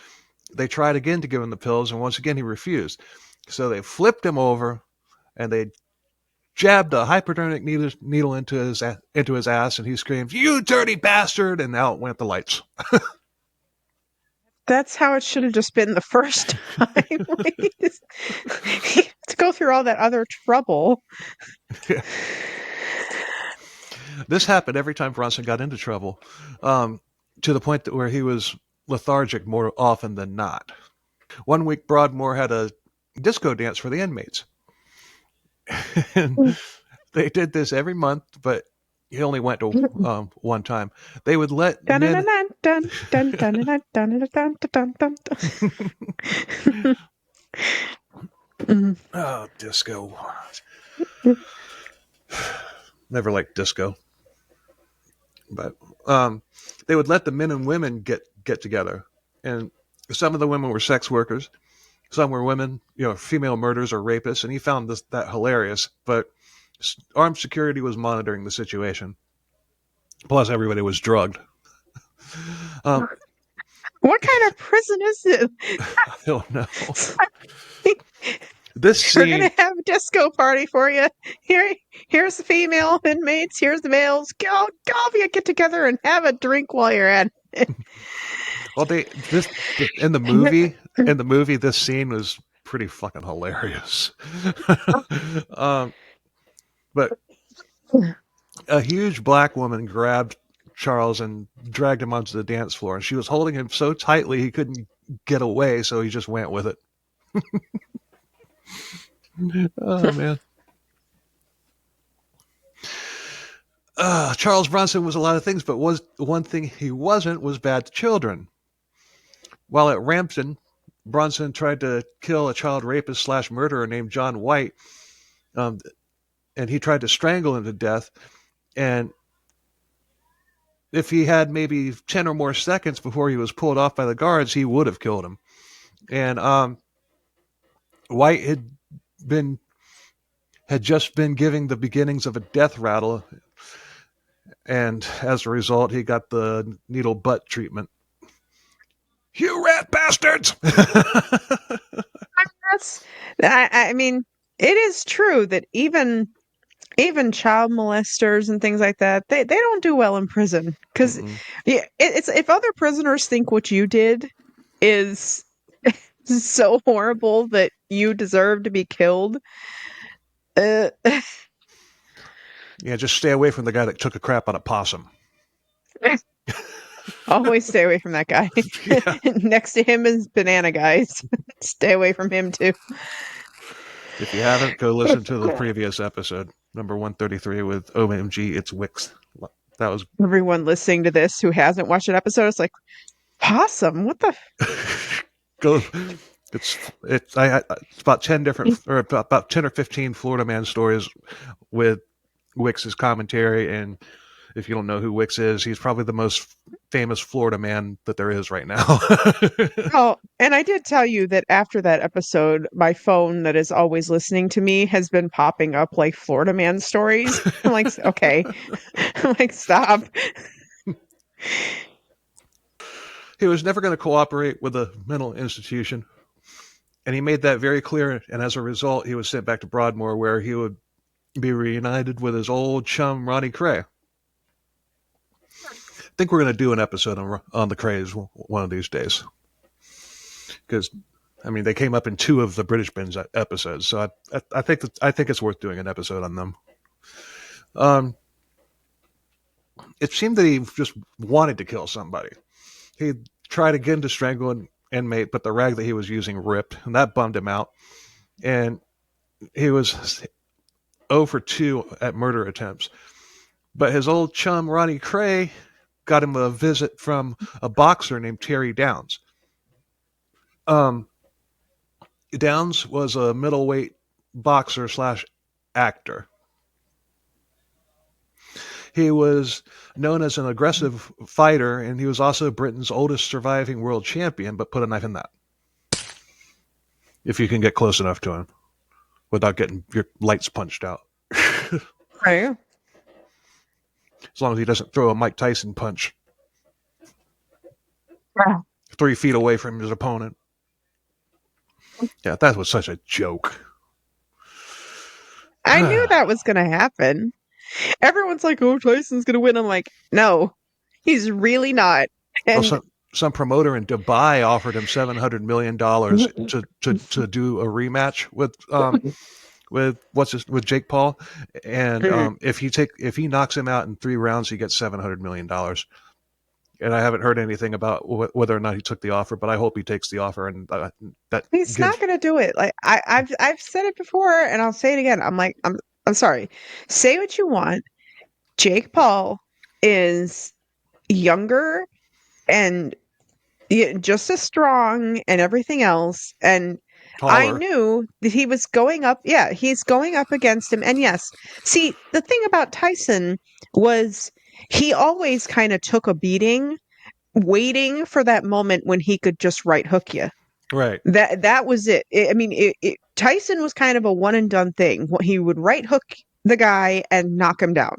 They tried again to give him the pills, and once again he refused. So they flipped him over, and they jabbed a hypodermic needle into his ass, and he screamed, "You dirty bastard!" And out went the lights. That's how it should have just been the first time. To go through all that other trouble. This happened every time Bronson got into trouble, to the point that where he was lethargic more often than not. One week, Broadmoor had a disco dance for the inmates. And they did this every month, but he only went to one time. They would let men... Oh, disco. Never liked disco. But they would let the men and women get together. And some of the women were sex workers. Some were women, female murderers or rapists. And he found that hilarious. But armed security was monitoring the situation. Plus, everybody was drugged. What kind of prison is this? I don't know. This scene... We're gonna have a disco party for you. Here's the female inmates. Here's the males. Go of you get together and have a drink while you're at it. Well, in the movie, this scene was pretty fucking hilarious. But a huge black woman grabbed Charles and dragged him onto the dance floor, and she was holding him so tightly he couldn't get away, so he just went with it. Oh, man. Charles Bronson was a lot of things, but one thing he wasn't was bad to children. While at Rampton, Bronson tried to kill a child rapist / murderer named John White, and he tried to strangle him to death. And if he had maybe 10 or more seconds before he was pulled off by the guards, he would have killed him. And White had just been giving the beginnings of a death rattle, and as a result, he got the needle butt treatment. You rat bastards! I mean, it is true that even child molesters and things like that, they don't do well in prison, because it's if other prisoners think what you did is so horrible that you deserve to be killed. Yeah, just stay away from the guy that took a crap on a possum. Always stay away from that guy. Yeah. Next to him is Banana Guys. Stay away from him too. If you haven't, go listen to the previous episode, number 133, with OMG, it's Wicks. That was... Everyone listening to this who hasn't watched that episode, it's like, possum, what the... Go... It's about 10 different, or about 10 or 15 Florida Man stories with Wicks' commentary. And if you don't know who Wicks is, he's probably the most famous Florida man that there is right now. Oh, and I did tell you that after that episode, my phone that is always listening to me has been popping up like Florida Man stories. I'm like, okay. I'm like, stop. He was never going to cooperate with a mental institution. And he made that very clear, and as a result, he was sent back to Broadmoor, where he would be reunited with his old chum, Ronnie Cray. I think we're going to do an episode on the Crays one of these days. Because, I mean, they came up in 2 of the British Binge episodes, so I think it's worth doing an episode on them. It seemed that he just wanted to kill somebody. He tried again to strangle an inmate, but the rag that he was using ripped, and that bummed him out. And he was 0 for 2 at murder attempts. But his old chum, Ronnie Cray, got him a visit from a boxer named Terry Downs. Downs was a middleweight boxer / actor. He was known as an aggressive fighter, and he was also Britain's oldest surviving world champion, but put a knife in that. If you can get close enough to him without getting your lights punched out. Right. As long as he doesn't throw a Mike Tyson punch. Wow. 3 feet away from his opponent. Yeah, that was such a joke. I knew that was going to happen. Everyone's like, "Oh, Tyson's going to win." I'm like, "No, he's really not." Well, And some promoter in Dubai offered him $700 million to do a rematch with Jake Paul, and if he knocks him out in 3 rounds, he gets $700 million. And I haven't heard anything about whether or not he took the offer, but I hope he takes the offer, and that he's gives. not going to do it. Like I've said it before, and I'll say it again. I'm like, I'm sorry. Say what you want. Jake Paul is younger and just as strong and everything else. And I Taller. knew that he was going up. Yeah, he's going up against him. And yes, see, the thing about Tyson was he always kind of took a beating, waiting for that moment when he could just right hook you. Right. That was it. I mean, Tyson was kind of a one and done thing. He would right hook the guy and knock him down.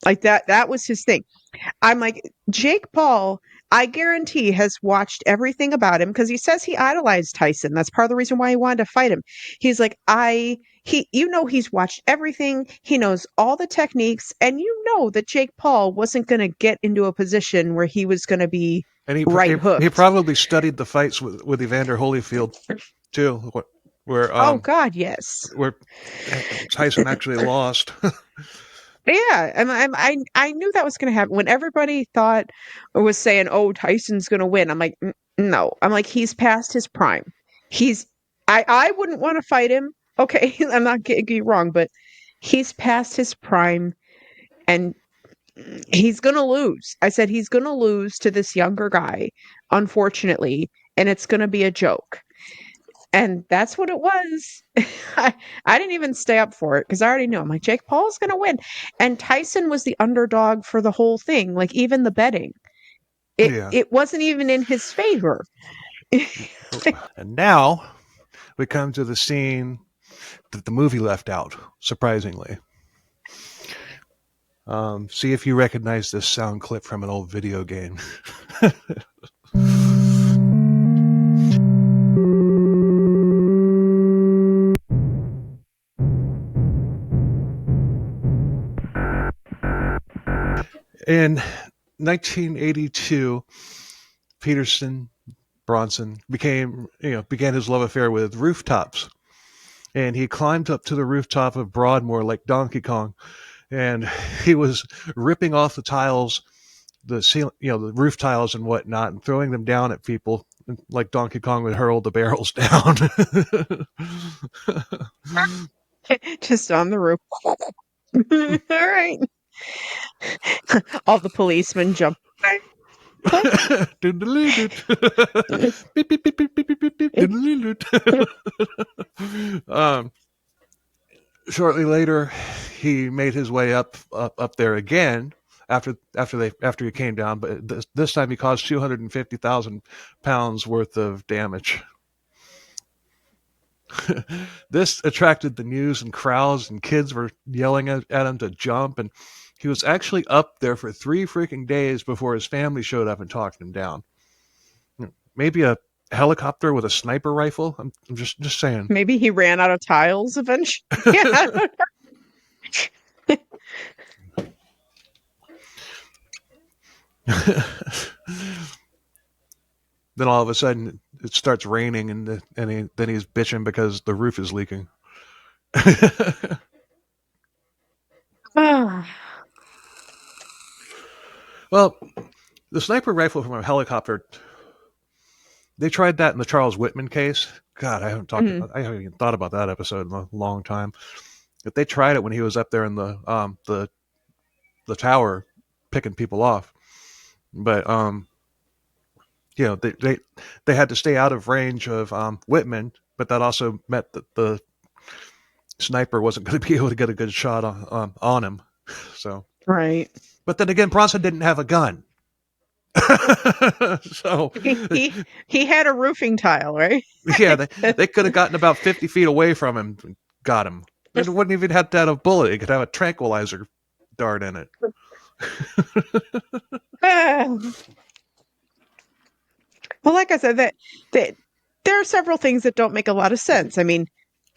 Like that. That was his thing. I'm like, Jake Paul, I guarantee, has watched everything about him because he says he idolized Tyson. That's part of the reason why he wanted to fight him. He's like, he's watched everything. He knows all the techniques. And you know that Jake Paul wasn't going to get into a position where he was going to be And right he hooked. probably studied the fights with Evander Holyfield too, where Oh, God, yes. where Tyson actually lost. Yeah, I knew that was going to happen when everybody thought or was saying, "Oh, Tyson's going to win." I'm like, No. I'm like, he's past his prime. He's I wouldn't want to fight him. Okay, I'm not getting you wrong, but he's past his prime and he's going to lose. I said he's going to lose to this younger guy, unfortunately, and it's going to be a joke. And that's what it was. I didn't even stay up for it because I already knew. I'm like, Jake Paul's going to win. And Tyson was the underdog for the whole thing, like even the betting. Yeah. It wasn't even in his favor. And now we come to the scene that the movie left out, surprisingly. See if you recognize this sound clip from an old video game. In 1982, Peterson Bronson began his love affair with rooftops, and he climbed up to the rooftop of Broadmoor like Donkey Kong, and he was ripping off the tiles, the roof tiles and whatnot, and throwing them down at people like Donkey Kong would hurl the barrels down. Just on the roof. All right. All the policemen jump. um, Shortly later, he made his way up there again after he came down, but this time he caused 250,000 pounds worth of damage. This attracted the news and crowds, and kids were yelling at him to jump, and he was actually up there for 3 freaking days before his family showed up and talked him down. Maybe a helicopter with a sniper rifle. I'm just saying. Maybe he ran out of tiles eventually. Yeah. Then all of a sudden it starts raining, and then he's bitching because the roof is leaking. Well, the sniper rifle from a helicopter, they tried that in the Charles Whitman case. God, I haven't even thought about that episode in a long time. But they tried it when he was up there in the tower picking people off. But they had to stay out of range of Whitman, but that also meant that the sniper wasn't going to be able to get a good shot on him. So Right. but then again, Bronson didn't have a gun. So he had a roofing tile, right? yeah, they could have gotten about 50 feet away from him and got him. It wouldn't even have to have a bullet. It could have a tranquilizer dart in it. Well, like I said, that there are several things that don't make a lot of sense. I mean,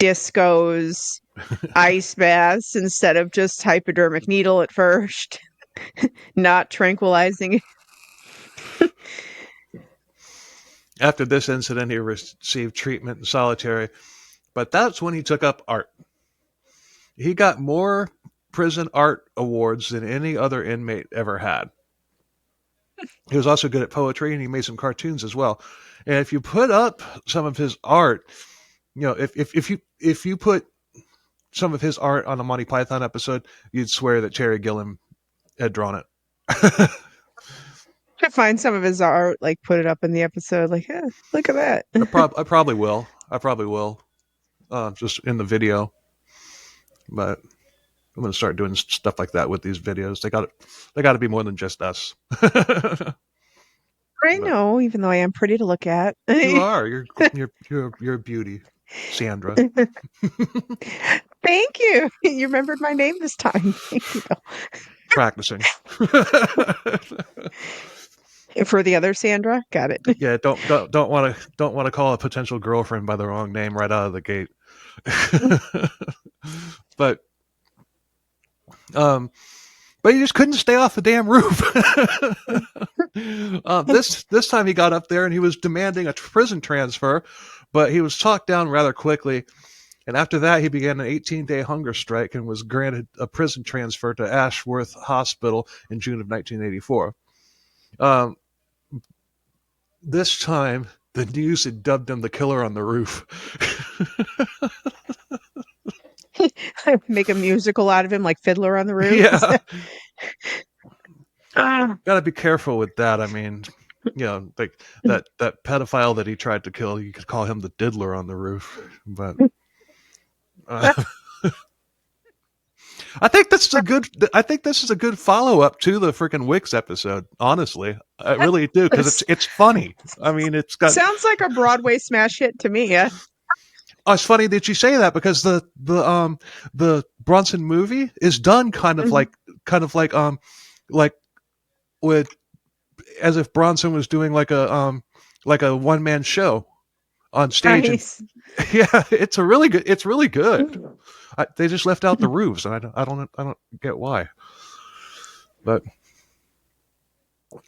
discos, ice baths instead of just hypodermic needle at first, not tranquilizing. After this incident, he received treatment in solitary, but that's when he took up art. He got more prison art awards than any other inmate ever had. He was also good at poetry, and he made some cartoons as well. And if you put up some of his art, if you put some of his art on a Monty Python episode, you'd swear that Terry Gilliam had drawn it. To find some of his art, like put it up in the episode, like, look at that. I probably will. Just in the video. But I'm going to start doing stuff like that with these videos. They got to be more than just us. I know, even though I am pretty to look at. You are. You're a beauty, Sandra. Thank you. You remembered my name this time. Thank you. Practicing. For the other Sandra, got it. Yeah, don't want to call a potential girlfriend by the wrong name right out of the gate. But he just couldn't stay off the damn roof. This time he got up there and he was demanding a prison transfer, but he was talked down rather quickly. And after that, he began an 18-day hunger strike and was granted a prison transfer to Ashworth Hospital in June of 1984. This time, the news had dubbed him the killer on the roof. Make a musical out of him, like Fiddler on the Roof. Yeah. Got to be careful with that. I mean, like that pedophile that he tried to kill, you could call him the diddler on the roof. But I think this is a good follow-up to the freaking Wicks episode. Honestly, I really do, because it's funny. I mean, it's got sounds like a Broadway smash hit to me. Yeah. Oh, it's funny that you say that, because the Bronson movie is done kind of like with, as if Bronson was doing like a one-man show on stage. Nice. Yeah, it's really good. They just left out the roofs, and I don't get why. But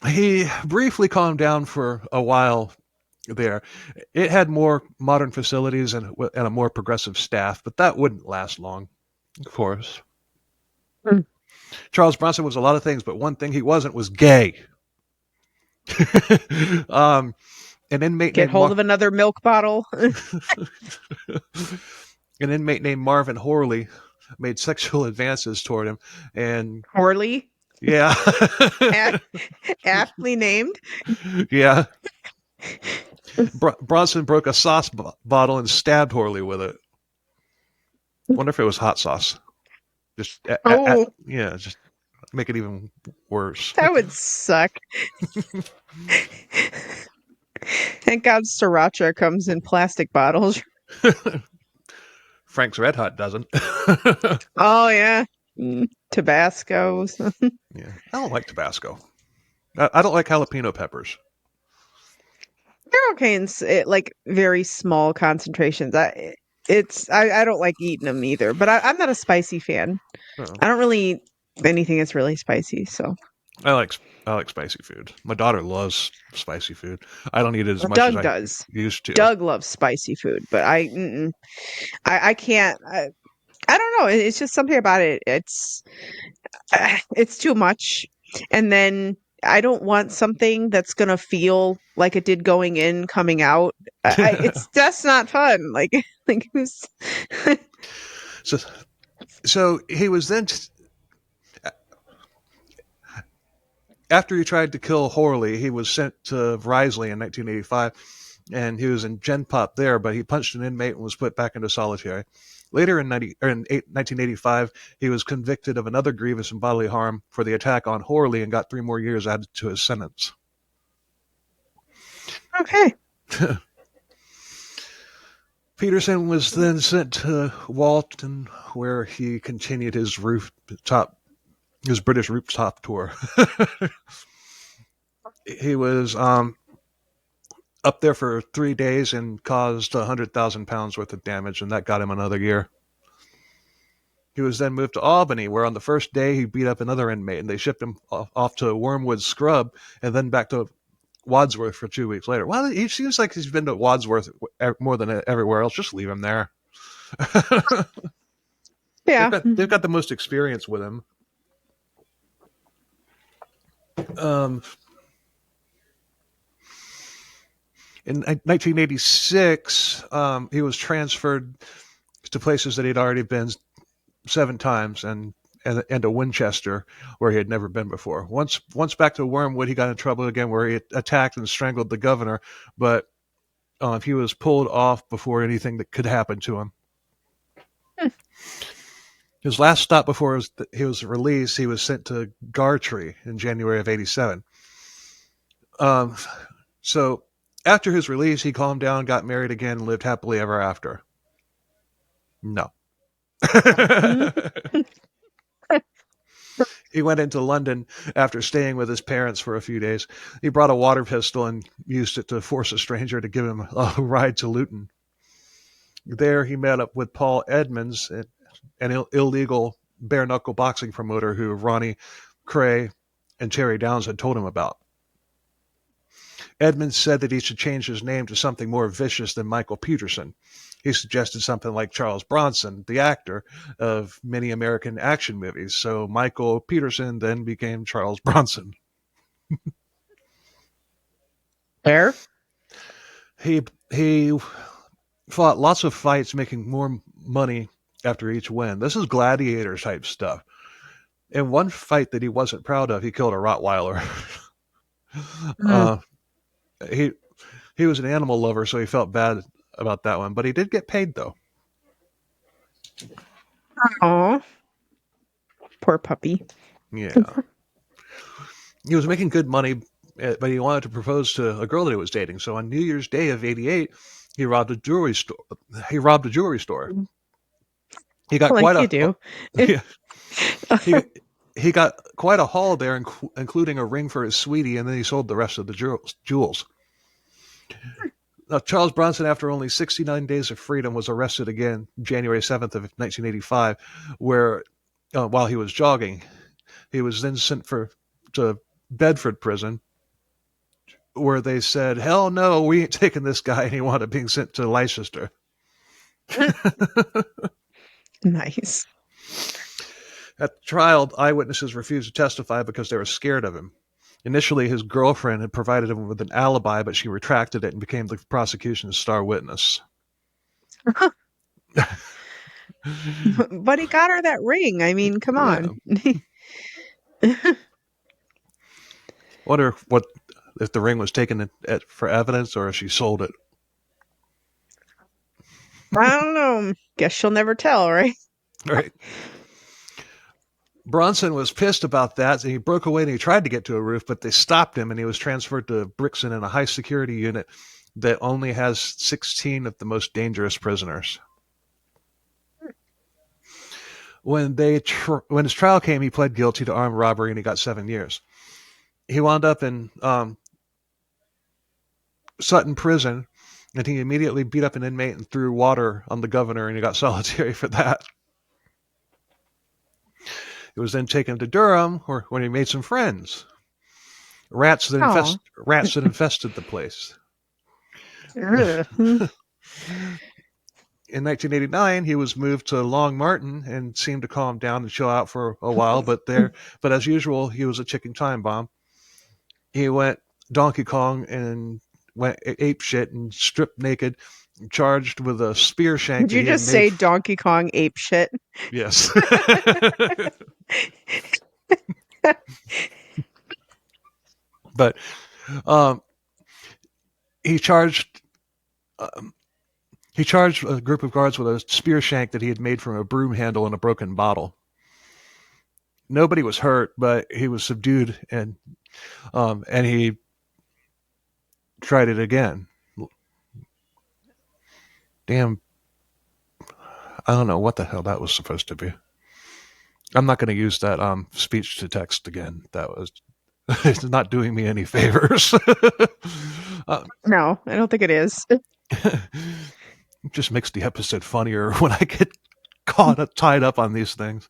he briefly calmed down for a while there. It had more modern facilities and a more progressive staff, but that wouldn't last long, of course. Charles Bronson was a lot of things, but one thing he wasn't was gay. An inmate Get hold of another milk bottle. An inmate named Marvin Horley made sexual advances toward him, and Horley? Yeah. Aptly named. Yeah. Bronson broke a sauce bottle and stabbed Horley with it. Wonder if it was hot sauce. Just just make it even worse. That would suck. Thank God sriracha comes in plastic bottles. Frank's Red Hot doesn't. Oh yeah, Tabasco's. Yeah, I don't like Tabasco. I don't like jalapeno peppers. They're okay in like very small concentrations. I don't like eating them either, but I'm not a spicy fan. Oh. I don't really eat anything that's really spicy. So I like spicy food. My daughter loves spicy food. I don't eat it as much Doug as does. I used to. Doug loves spicy food, but I can't. I don't know. It's just something about it. It's too much, and then I don't want something that's gonna feel like it did going in, coming out. That's not fun. Like who's So he was then. After he tried to kill Horley, he was sent to Risley in 1985, and he was in Gen Pop there, but he punched an inmate and was put back into solitary. Later in 1985, he was convicted of another grievous and bodily harm for the attack on Horley and got 3 more years added to his sentence. Okay. Peterson was then sent to Walton, where he continued his British rooftop tour. He was up there for 3 days and caused 100,000 pounds worth of damage, and that got him another year. He was then moved to Albany, where on the first day he beat up another inmate, and they shipped him off to Wormwood Scrub, and then back to Wadsworth for 2 weeks later. Well, he seems like he's been to Wadsworth more than everywhere else. Just leave him there. Yeah. They've got the most experience with him. In 1986, he was transferred to places that he'd already been 7 times, and to Winchester, where he had never been before. Once back to Wormwood, he got in trouble again, where he attacked and strangled the governor, but he was pulled off before anything that could happen to him. His last stop before he was released, he was sent to Gartree in January of 87. So after his release, he calmed down, got married again, and lived happily ever after. No. He went into London after staying with his parents for a few days. He brought a water pistol and used it to force a stranger to give him a ride to Luton. There he met up with Paul Edmonds, an illegal bare-knuckle boxing promoter who Ronnie Cray and Terry Downs had told him about. Edmonds said that he should change his name to something more vicious than Michael Peterson. He suggested something like Charles Bronson, the actor of many American action movies. So Michael Peterson then became Charles Bronson. Fair. He fought lots of fights, making more money after each win. This is gladiator type stuff. In one fight that he wasn't proud of, he killed a Rottweiler. He was an animal lover, so he felt bad about that one, but he did get paid though. Aw. Poor puppy. Yeah. He was making good money, but he wanted to propose to a girl that he was dating. So on New Year's Day of '88, he robbed a jewelry store. He got Like quite you a do. Yeah. He got quite a haul there, including a ring for his sweetie, and then he sold the rest of the jewels. Now, Charles Bronson, after only 69 days of freedom, was arrested again January 7th of 1985, where while he was jogging, he was then sent to Bedford prison, where they said, "Hell no, we ain't taking this guy," and he wound up being sent to Leicester. Nice. At the trial, eyewitnesses refused to testify because they were scared of him. Initially, his girlfriend had provided him with an alibi, but she retracted it and became the prosecution's star witness. But he got her that ring. I mean, come on. Wonder what if the ring was taken for evidence or if she sold it. I don't know. Guess she'll never tell, right? Right. Bronson was pissed about that, and he broke away and he tried to get to a roof, but they stopped him, and he was transferred to Brixton in a high-security unit that only has 16 of the most dangerous prisoners. When his trial came, he pled guilty to armed robbery, and he got 7 years. He wound up in Sutton Prison, and he immediately beat up an inmate and threw water on the governor, and he got solitary for that. He was then taken to Durham, when he made some friends. Rats that infested the place. In 1989, he was moved to Long Martin and seemed to calm down and chill out for a while. But as usual, he was a ticking time bomb. He went Donkey Kong and went ape shit and stripped naked, charged with a spear shank. Did you just say Donkey Kong ape shit? Yes. But he charged a group of guards with a spear shank that he had made from a broom handle and a broken bottle. Nobody was hurt, but he was subdued, and he tried it again. Damn, I don't know what the hell that was supposed to be. I'm not going to use that speech to text again. That was It's not doing me any favors. No, I don't think it is. It just makes the episode funnier when I get caught up, tied up on these things.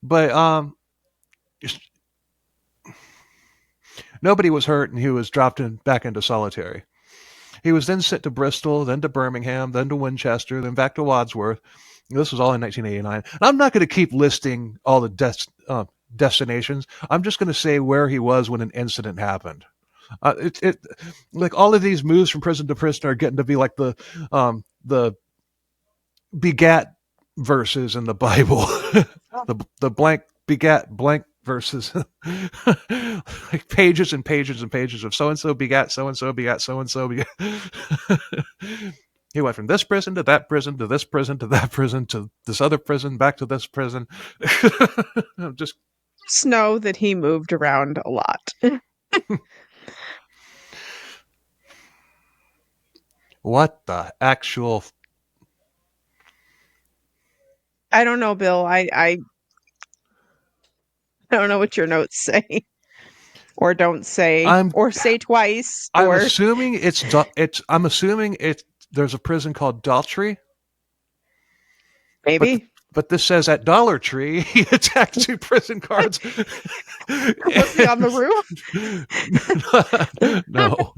But nobody was hurt, and he was dropped back into solitary. He was then sent to Bristol, then to Birmingham, then to Winchester, then back to Wadsworth. This was all in 1989. And I'm not going to keep listing all the destinations. I'm just going to say where he was when an incident happened. Like all of these moves from prison to prison are getting to be like the begat verses in the Bible. the blank begat blank verses. Like pages and pages and pages of so and so begat so and so begat so and so begat. He went from this prison to that prison to this prison to that prison to this other prison back to this prison. Just know that he moved around a lot. what the actual? I don't know, Bill. I don't know what your notes say, or don't say, or say twice. I'm assuming I'm assuming it's. There's a prison called Daltrey. Maybe. But this says at Dollar Tree, he attacked 2 prison guards. Was he on the roof? No.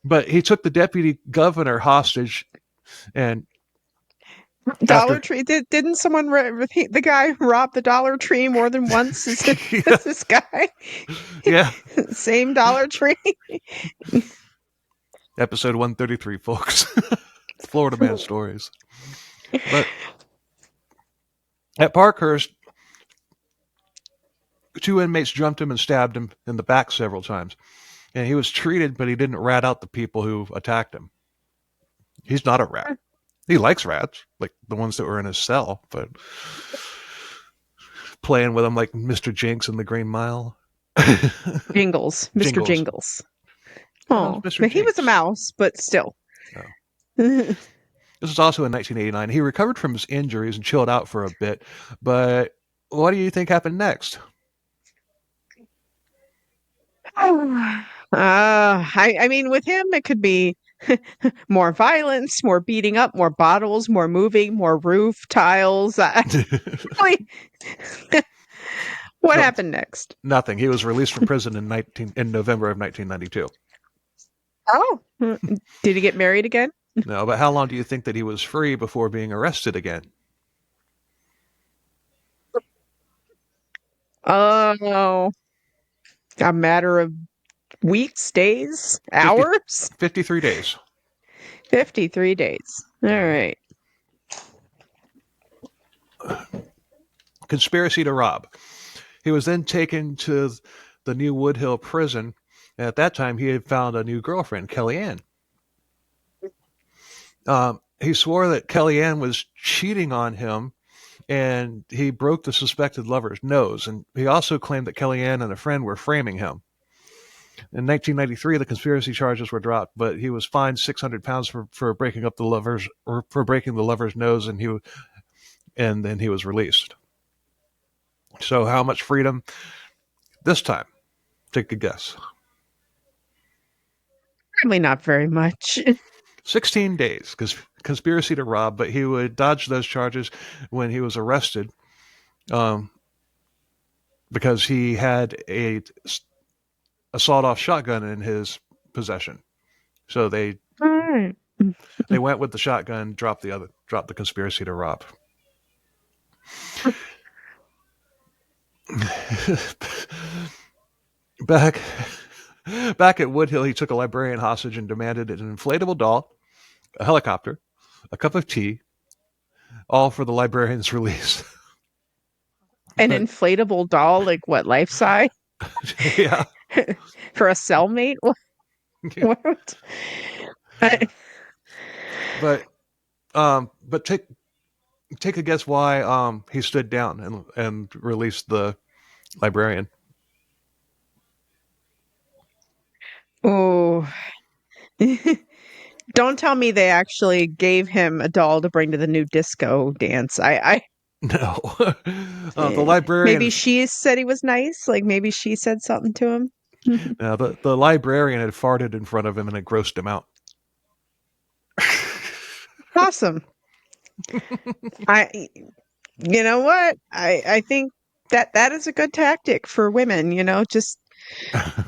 But he took the deputy governor hostage, and Dollar Tree. Didn't someone repeat the guy robbed the Dollar Tree more than once? Is this guy? Yeah. Same Dollar Tree. Episode 133, folks. Florida Man Stories. But at Parkhurst, 2 inmates jumped him and stabbed him in the back several times. And he was treated, but he didn't rat out the people who attacked him. He's not a rat. He likes rats, like the ones that were in his cell, but playing with them like Mr. Jinx in the Green Mile. Jingles. Mr. Jingles. Oh, but he was a mouse, but still. Oh. This was also in 1989. He recovered from his injuries and chilled out for a bit. But what do you think happened next? I mean, with him, it could be more violence, more beating up, more bottles, more moving, more roof tiles. What happened next? Nothing. He was released from prison in November of 1992. Oh, did he get married again? No, but how long do you think that he was free before being arrested again? Oh, a matter of weeks, days, hours? 53 days. 53 days. All right. Conspiracy to rob. He was then taken to the New Woodhill prison. And at that time, he had found a new girlfriend, Kellyanne. He swore that Kellyanne was cheating on him, and he broke the suspected lover's nose. And he also claimed that Kellyanne and a friend were framing him. In 1993, the conspiracy charges were dropped, but he was fined £600 for breaking the lover's nose, and then he was released. So, how much freedom this time? Take a guess. Probably not very much. 16 days, because conspiracy to rob, but he would dodge those charges when he was arrested, because he had a sawed-off shotgun in his possession. So they went with the shotgun, dropped the conspiracy to rob. Back at Woodhill, he took a librarian hostage and demanded an inflatable doll, a helicopter, a cup of tea, all for the librarian's release. An inflatable doll, like what, life size? Yeah. For a cellmate? Yeah. What? But take a guess why he stood down and released the librarian. Oh. Don't tell me they actually gave him a doll to bring to the new disco dance. No. The librarian Maybe is she said he was nice. Like maybe she said something to him. the librarian had farted in front of him and it grossed him out. Awesome. You know what? I think that is a good tactic for women, just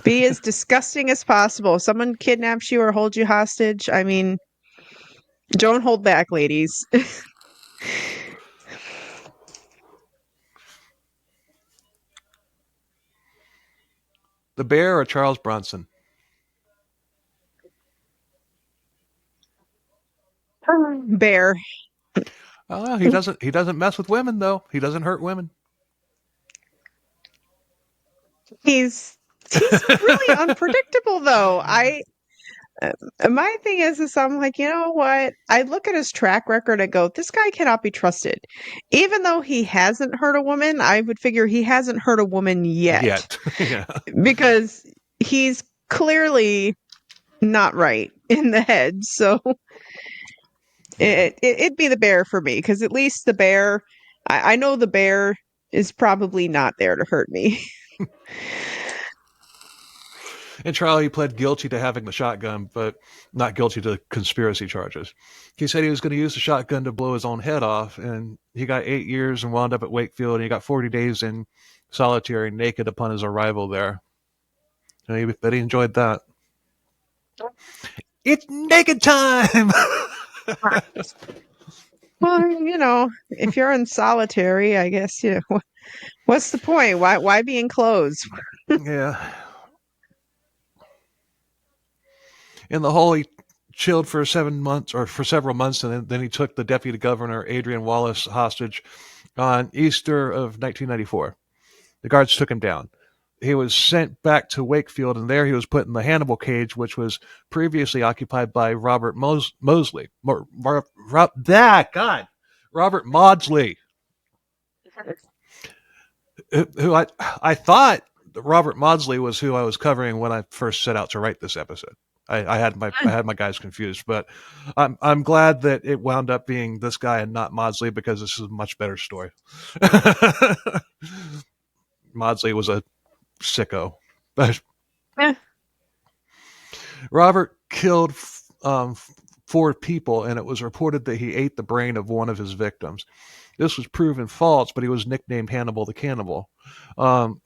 be as disgusting as possible. If someone kidnaps you or holds you hostage, I mean, don't hold back, ladies. The bear or Charles Bronson? Bear. Oh, he doesn't mess with women though. He doesn't hurt women. He's really unpredictable though. My thing is I'm like, you know what? I look at his track record and go, this guy cannot be trusted. Even though he hasn't hurt a woman, I would figure he hasn't hurt a woman yet Yet. Yeah. because he's clearly not right in the head. So it'd be the bear for me because at least the bear, I know the bear is probably not there to hurt me. In trial, he pled guilty to having the shotgun, but not guilty to conspiracy charges. He said he was going to use the shotgun to blow his own head off, and he got 8 years and wound up at Wakefield, and he got 40 days in solitary naked upon his arrival there. And he bet he enjoyed that. It's naked time! Well, if you're in solitary, I guess, what's the point? Why be enclosed? Yeah. In the hole, he chilled for 7 months, or for several months, and then he took the deputy governor, Adrian Wallace, hostage on Easter of 1994. The guards took him down. He was sent back to Wakefield, and there he was put in the Hannibal cage, which was previously occupied by Robert Mosley. Robert Maudsley, who I thought Robert Maudsley was who I was covering when I first set out to write this episode. I had my guys confused, but I'm glad that it wound up being this guy and not Maudsley because this is a much better story. Maudsley was a sicko, but Eh. Robert killed 4 people, and it was reported that he ate the brain of one of his victims. This was proven false, but he was nicknamed Hannibal the Cannibal. And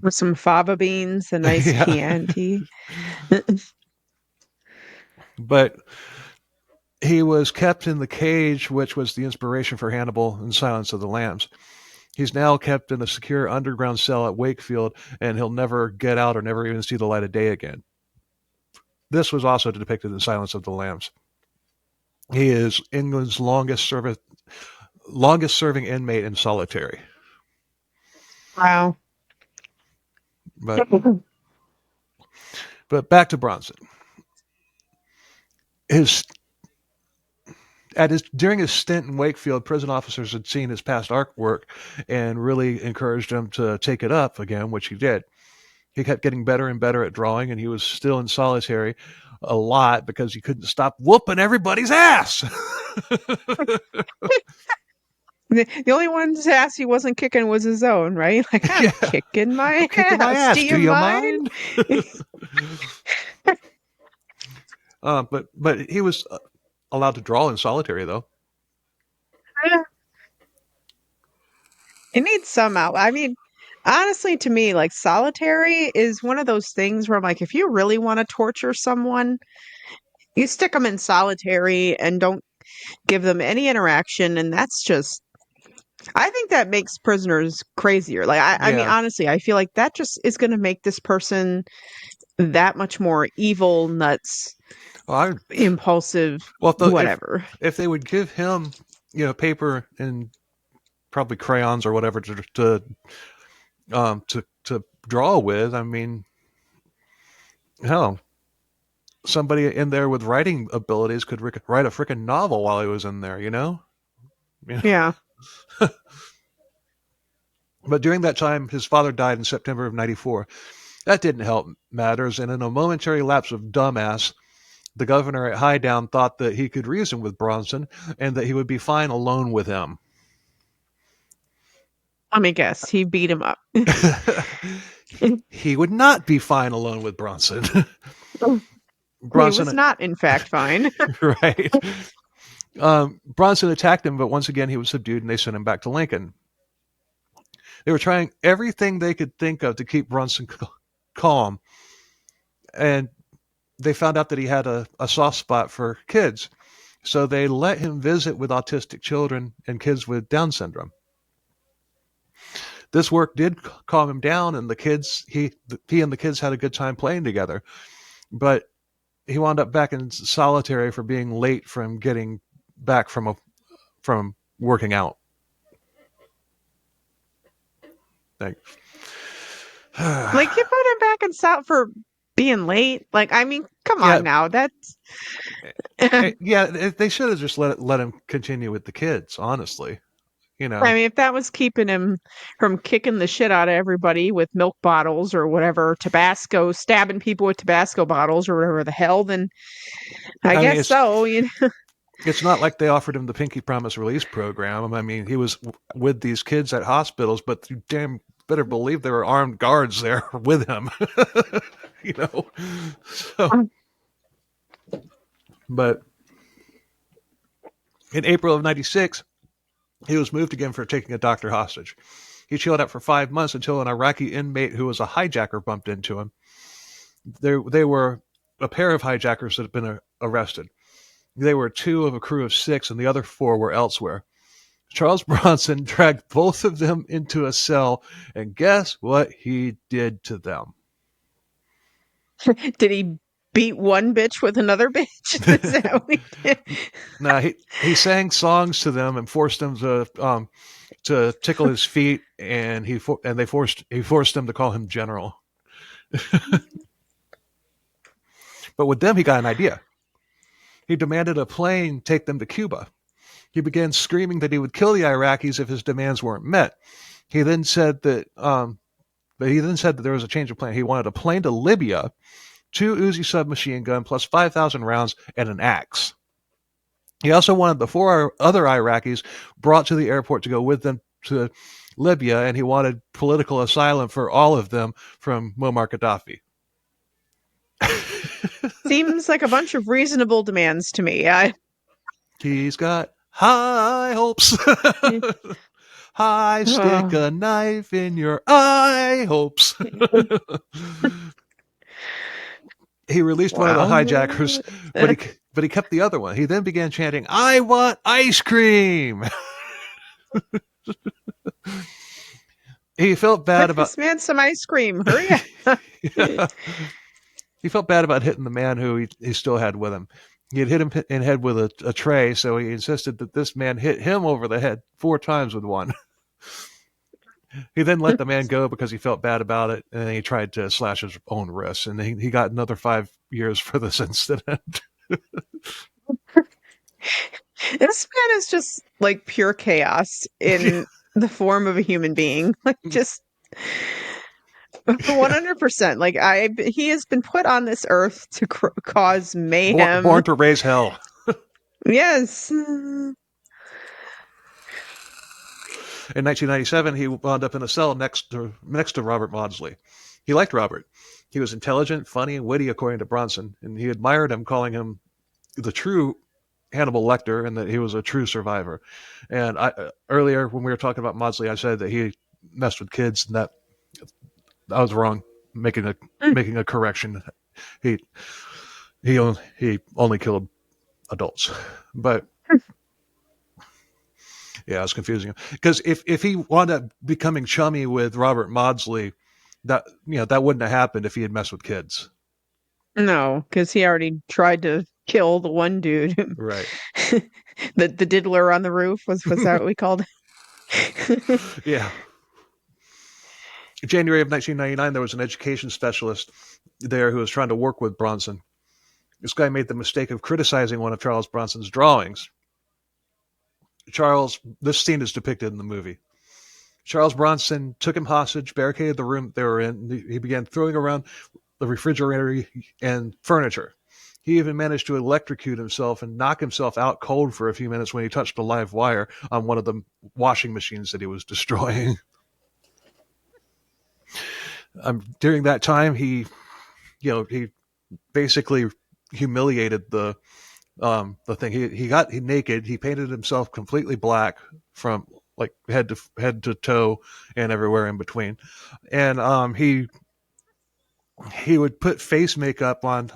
With some fava beans, a nice yeah. Chianti. But he was kept in the cage, which was the inspiration for Hannibal and Silence of the Lambs. He's now kept in a secure underground cell at Wakefield, and he'll never get out or never even see the light of day again. This was also depicted in Silence of the Lambs. He is England's longest serving inmate in solitary. Wow. But back to Bronson. During his stint in Wakefield, prison officers had seen his past artwork and really encouraged him to take it up again, which he did. He kept getting better and better at drawing, and he was still in solitary a lot because he couldn't stop whooping everybody's ass. The only one's ass he wasn't kicking was his own, right? Like, I'm kicking my ass. Do you mind? But he was allowed to draw in solitary, though. It needs some out. I mean, honestly, to me, like solitary is one of those things where I'm like, if you really want to torture someone, you stick them in solitary and don't give them any interaction. And that's just, I think that makes prisoners crazier. Like, I mean, honestly, I feel like that just is going to make this person that much more evil, nuts, impulsive, whatever. If they would give him, paper and probably crayons or whatever to draw with, I mean, hell, somebody in there with writing abilities could write a freaking novel while he was in there, Yeah. But during that time, his father died in September of 94. That didn't help matters, and in a momentary lapse of dumbass, the governor at Highdown thought that he could reason with Bronson and that he would be fine alone with him. Let me guess. He beat him up. He would not be fine alone with Bronson. He was Bronson, not, in fact, fine. right? Bronson attacked him, but once again he was subdued, and they sent him back to Lincoln. They were trying everything they could think of to keep Bronson calm, and they found out that he had a soft spot for kids. So they let him visit with autistic children and kids with Down syndrome. This work did calm him down, and he and the kids had a good time playing together. But he wound up back in solitary for being late from getting back from working out. Like, you put him back in South for being late. Like, I mean, come on now. That's Yeah, they should have just let him continue with the kids, honestly. You know, I mean, if that was keeping him from kicking the shit out of everybody with milk bottles or whatever, Tabasco, stabbing people with Tabasco bottles or whatever the hell, then I mean, guess so. You know? It's not like they offered him the Pinky Promise release program. I mean, he was with these kids at hospitals, but you damn better believe there were armed guards there with him. You know, so. But in April of '96, he was moved again for taking a doctor hostage. He chilled out for 5 months until an Iraqi inmate who was a hijacker bumped into him. They were a pair of hijackers that had been arrested. They were 2 of a crew of 6, and the other 4 were elsewhere. Charles Bronson dragged both of them into a cell, and guess what he did to them? Did he beat one bitch with another bitch? Is that what he did? No, he sang songs to them and forced them to tickle his feet, and he forced them to call him General. But with them, he got an idea. He demanded a plane take them to Cuba. He began screaming that he would kill the Iraqis if his demands weren't met. He then said that there was a change of plan. He wanted a plane to Libya, 2 Uzi submachine gun plus 5,000 rounds and an axe. He also wanted the 4 other Iraqis brought to the airport to go with them to Libya, and he wanted political asylum for all of them from Muammar Gaddafi. Seems like a bunch of reasonable demands to me. He's got high hopes. I stick a knife in your eye hopes. He released one of the hijackers, but he kept the other one. He then began chanting, "I want ice cream." He felt bad about this man some ice cream. Hurry up. Yeah. He felt bad about hitting the man who he still had with him. He had hit him in the head with a tray, so he insisted that this man hit him over the head 4 times with one. He then let the man go because he felt bad about it, and then he tried to slash his own wrists, and he got another 5 years for this incident. This man is just like pure chaos in the form of a human being. Like, just 100%. Like, he has been put on this earth to cause mayhem. Born to raise hell. Yes. In 1997, he wound up in a cell next to Robert Maudsley. He liked Robert. He was intelligent, funny, and witty, according to Bronson, and he admired him, calling him the true Hannibal Lecter, and that he was a true survivor. And earlier, when we were talking about Maudsley, I said that he messed with kids, and that I was wrong. Making a correction. He only killed adults, but. Yeah, it was confusing because if he wound up becoming chummy with Robert Maudsley, that wouldn't have happened if he had messed with kids. No, because he already tried to kill the one dude. Right. the diddler on the roof was that what we called it? Yeah. In January of 1999, there was an education specialist there who was trying to work with Bronson. This guy made the mistake of criticizing one of Charles Bronson's drawings. This scene is depicted in the movie. Charles Bronson took him hostage, barricaded the room they were in. He began throwing around the refrigerator and furniture. He even managed to electrocute himself and knock himself out cold for a few minutes when he touched a live wire on one of the washing machines that he was destroying. During that time, he basically humiliated the thing. He got naked. He painted himself completely black from like head to toe and everywhere in between, and he would put face makeup on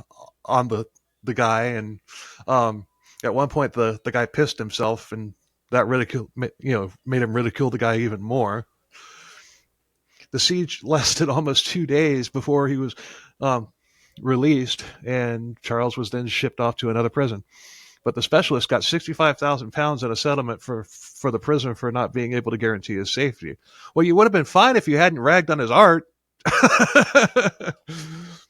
the guy, and at one point the guy pissed himself, and that made him ridicule the guy even more. The siege lasted almost 2 days before he was um, released, and Charles was then shipped off to another prison. But the specialist got £65,000 in a settlement for the prisoner for not being able to guarantee his safety. Well, you would have been fine if you hadn't ragged on his art.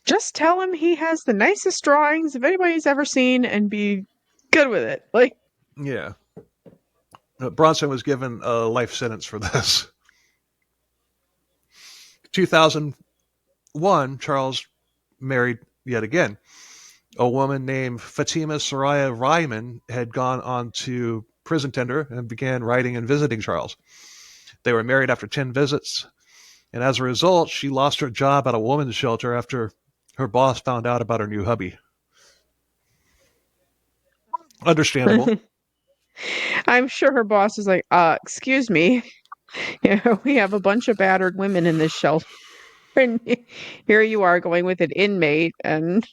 Just tell him he has the nicest drawings of anybody's ever seen and be good with it. Like, Yeah. Bronson was given a life sentence for this. 2001, Charles married yet again. A woman named Fatima Soraya Ryman had gone on to prison tender and began writing and visiting Charles. They were married after 10 visits, and as a result, she lost her job at a women's shelter after her boss found out about her new hubby. Understandable. I'm sure her boss is like, excuse me. Yeah, we have a bunch of battered women in this shelter. And here you are going with an inmate and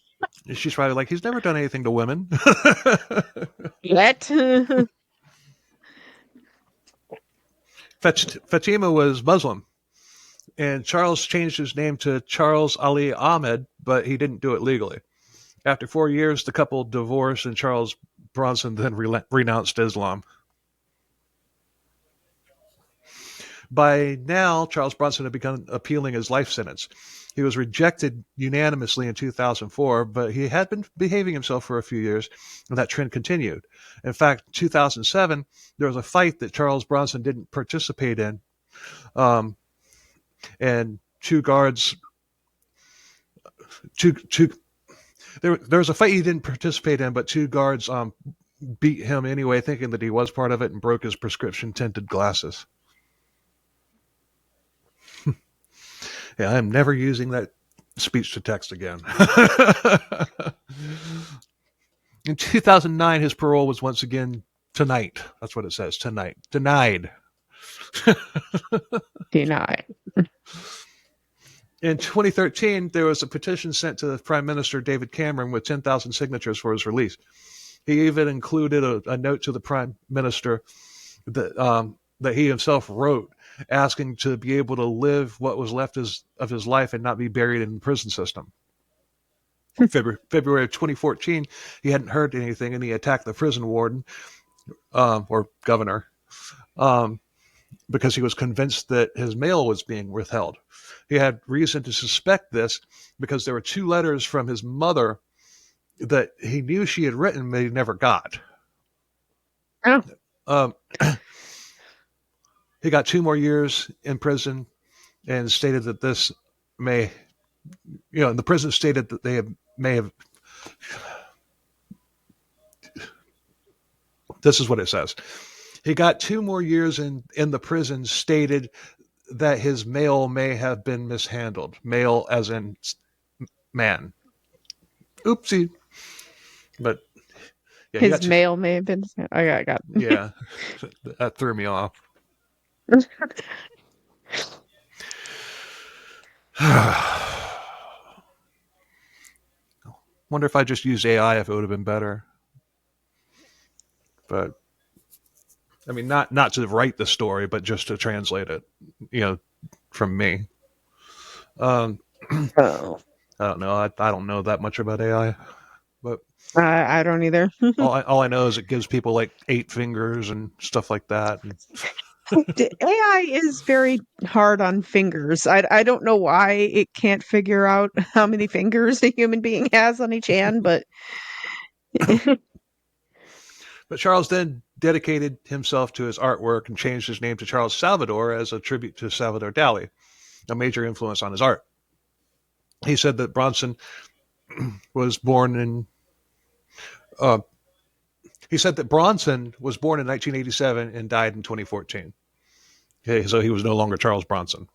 She's probably like, he's never done anything to women. yet. Fatima was Muslim, and Charles changed his name to Charles Ali Ahmed, but he didn't do it legally. After 4 years, the couple divorced, and Charles Bronson then renounced Islam. By now, Charles Bronson had begun appealing his life sentence. He was rejected unanimously in 2004, but he had been behaving himself for a few years, and that trend continued. In fact, 2007, there was a fight that Charles Bronson didn't participate in, and two guards, there was a fight he didn't participate in, but two guards beat him anyway, thinking that he was part of it, and broke his prescription tinted glasses. Yeah, I'm never using that speech to text again. In 2009, his parole was once again tonight. That's what it says, tonight. Denied. Denied. In 2013, there was a petition sent to Prime Minister David Cameron with 10,000 signatures for his release. He even included a note to the Prime Minister that he himself wrote, asking to be able to live what was left of his life and not be buried in the prison system. February of 2014, he hadn't heard anything, and he attacked the prison warden, or governor, because he was convinced that his mail was being withheld. He had reason to suspect this because there were 2 letters from his mother that he knew she had written, but he never got. Oh. He got 2 more years in prison, and stated that this may, and the prison stated that they may have. This is what it says. He got 2 more years in the prison, stated that his mail may have been mishandled. Mail as in man. Oopsie. But yeah, His mail may have been. I got. Yeah, that threw me off. Wonder if I just used AI, if it would have been better. But I mean, not to write the story, but just to translate it, from me. Oh. I don't know. I don't know that much about AI, but I don't either. all I know is it gives people like 8 fingers and stuff like that. AI is very hard on fingers. I don't know why it can't figure out how many fingers a human being has on each hand, but But Charles then dedicated himself to his artwork and changed his name to Charles Salvador as a tribute to Salvador Dali, a major influence on his art. He said that Bronson was born in. He said that Bronson was born in 1987 and died in 2014. Okay, so he was no longer Charles Bronson.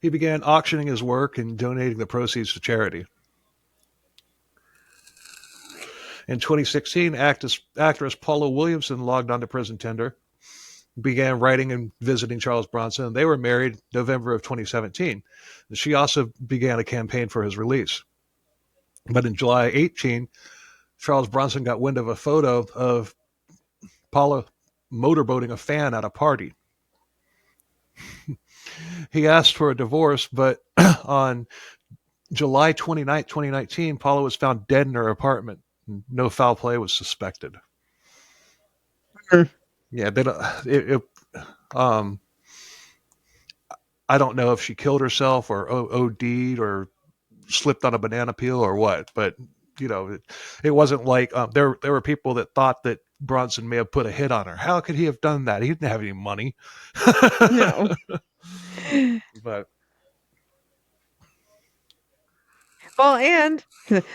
he began auctioning his work and donating the proceeds to charity. In 2016, actress Paula Williamson logged onto Prison Tender, began writing and visiting Charles Bronson. They were married November of 2017. She also began a campaign for his release. But in July 18, Charles Bronson got wind of a photo of Paula motorboating a fan at a party. He asked for a divorce, but on July 29, 2019, Paula was found dead in her apartment. No foul play was suspected. Yeah, they don't. I don't know if she killed herself or OD'd or slipped on a banana peel or what, but it wasn't like there were people that thought that Bronson may have put a hit on her. How could he have done that? He didn't have any money. No. But Well, and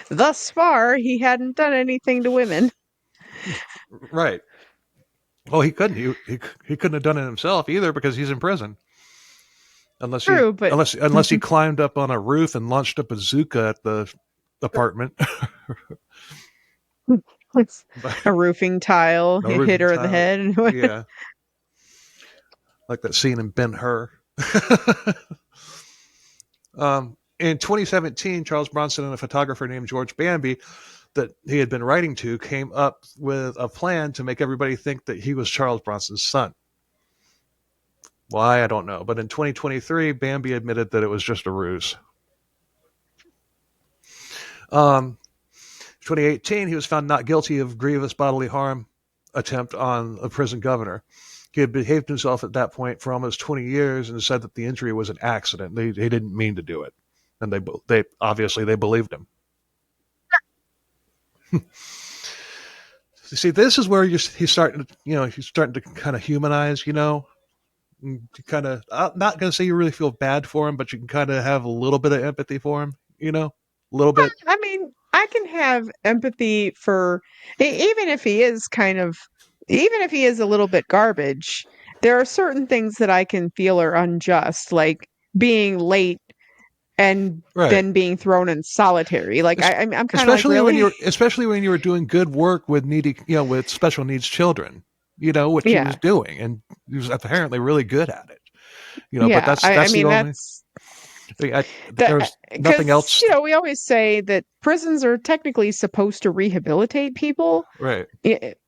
thus far, he hadn't done anything to women. right. Well, he couldn't. He couldn't have done it himself either because he's in prison. Unless True, but unless he climbed up on a roof and launched a bazooka at the apartment. a roofing tile hit her in the tile. head. Yeah. Like that scene in Ben-Hur. In 2017, Charles Bronson and a photographer named George Bambi that he had been writing to came up with a plan to make everybody think that he was Charles Bronson's son. Why, I don't know. But in 2023, Bambi admitted that it was just a ruse. 2018, he was found not guilty of grievous bodily harm attempt on a prison governor. He had behaved himself at that point for almost 20 years and said that the injury was an accident. He didn't mean to do it. And they obviously they believed him. See, this is where he's starting to kind of humanize, You kind of, I'm not going to say you really feel bad for him, but you can kind of have a little bit of empathy for him, a little bit. I mean, I can have empathy for, even if he is even if he is a little bit garbage, there are certain things that I can feel are unjust, like being late and Right. then being thrown in solitary. Like I'm kind of like, really? Especially when you were doing good work with with special needs children, what he was doing, and he was apparently really good at it. But that's there's nothing else. We always say that prisons are technically supposed to rehabilitate people, right?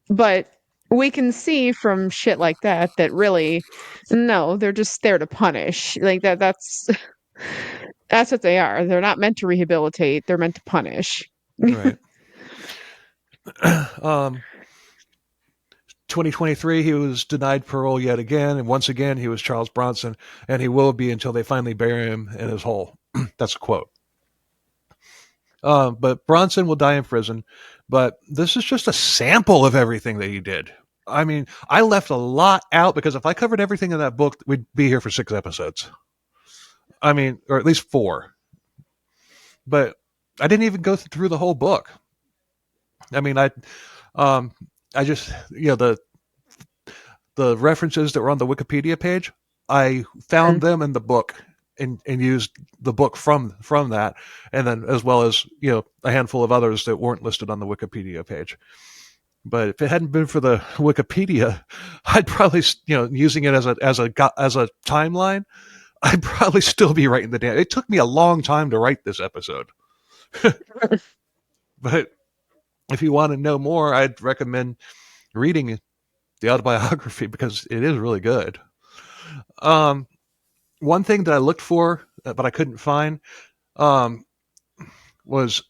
But we can see from shit like that really, no, they're just there to punish. Like that's what they are. They're not meant to rehabilitate. They're meant to punish. Right. 2023, he was denied parole yet again, and once again, he was Charles Bronson, and he will be until they finally bury him in his hole. That's a quote. But Bronson will die in prison, but this is just a sample of everything that he did. I mean, I left a lot out because if I covered everything in that book, we'd be here for 6 episodes. I mean, or at least 4. But I didn't even go through the whole book. I mean, I just, the references that were on the Wikipedia page, I found them in the book and used the book from that, and then as well as a handful of others that weren't listed on the Wikipedia page. But if it hadn't been for the Wikipedia, I'd probably using it as a timeline, I'd probably still be writing the damn. It took me a long time to write this episode, but if you want to know more, I'd recommend reading the autobiography because it is really good. One thing that I looked for, but I couldn't find, was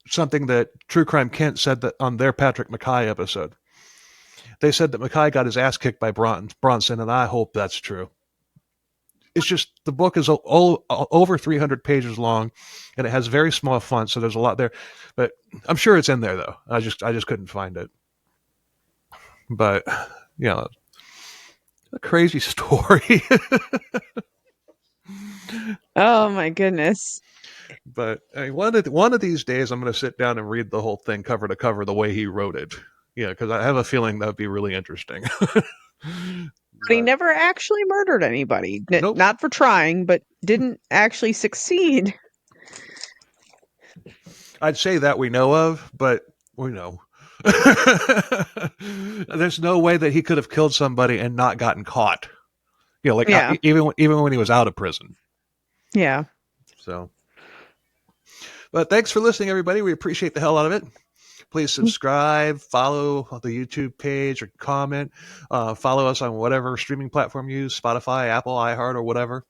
something that True Crime Kent said that on their Patrick McKay episode. They said that McKay got his ass kicked by Bronson, and I hope that's true. It's just the book is over 300 pages long, and it has very small font, so there's a lot there. But I'm sure it's in there though. I just couldn't find it. But a crazy story. Oh my goodness! But I mean, one of these days, I'm going to sit down and read the whole thing cover to cover the way he wrote it. Because I have a feeling that would be really interesting. But he never actually murdered anybody. Nope. Not for trying, but didn't actually succeed. I'd say that we know of, but we know. There's no way that he could have killed somebody and not gotten caught. Like Yeah. even when he was out of prison. Yeah. So, but thanks for listening, everybody. We appreciate the hell out of it. Please subscribe, follow the YouTube page, or comment. Follow us on whatever streaming platform you use, Spotify, Apple, iHeart, or whatever.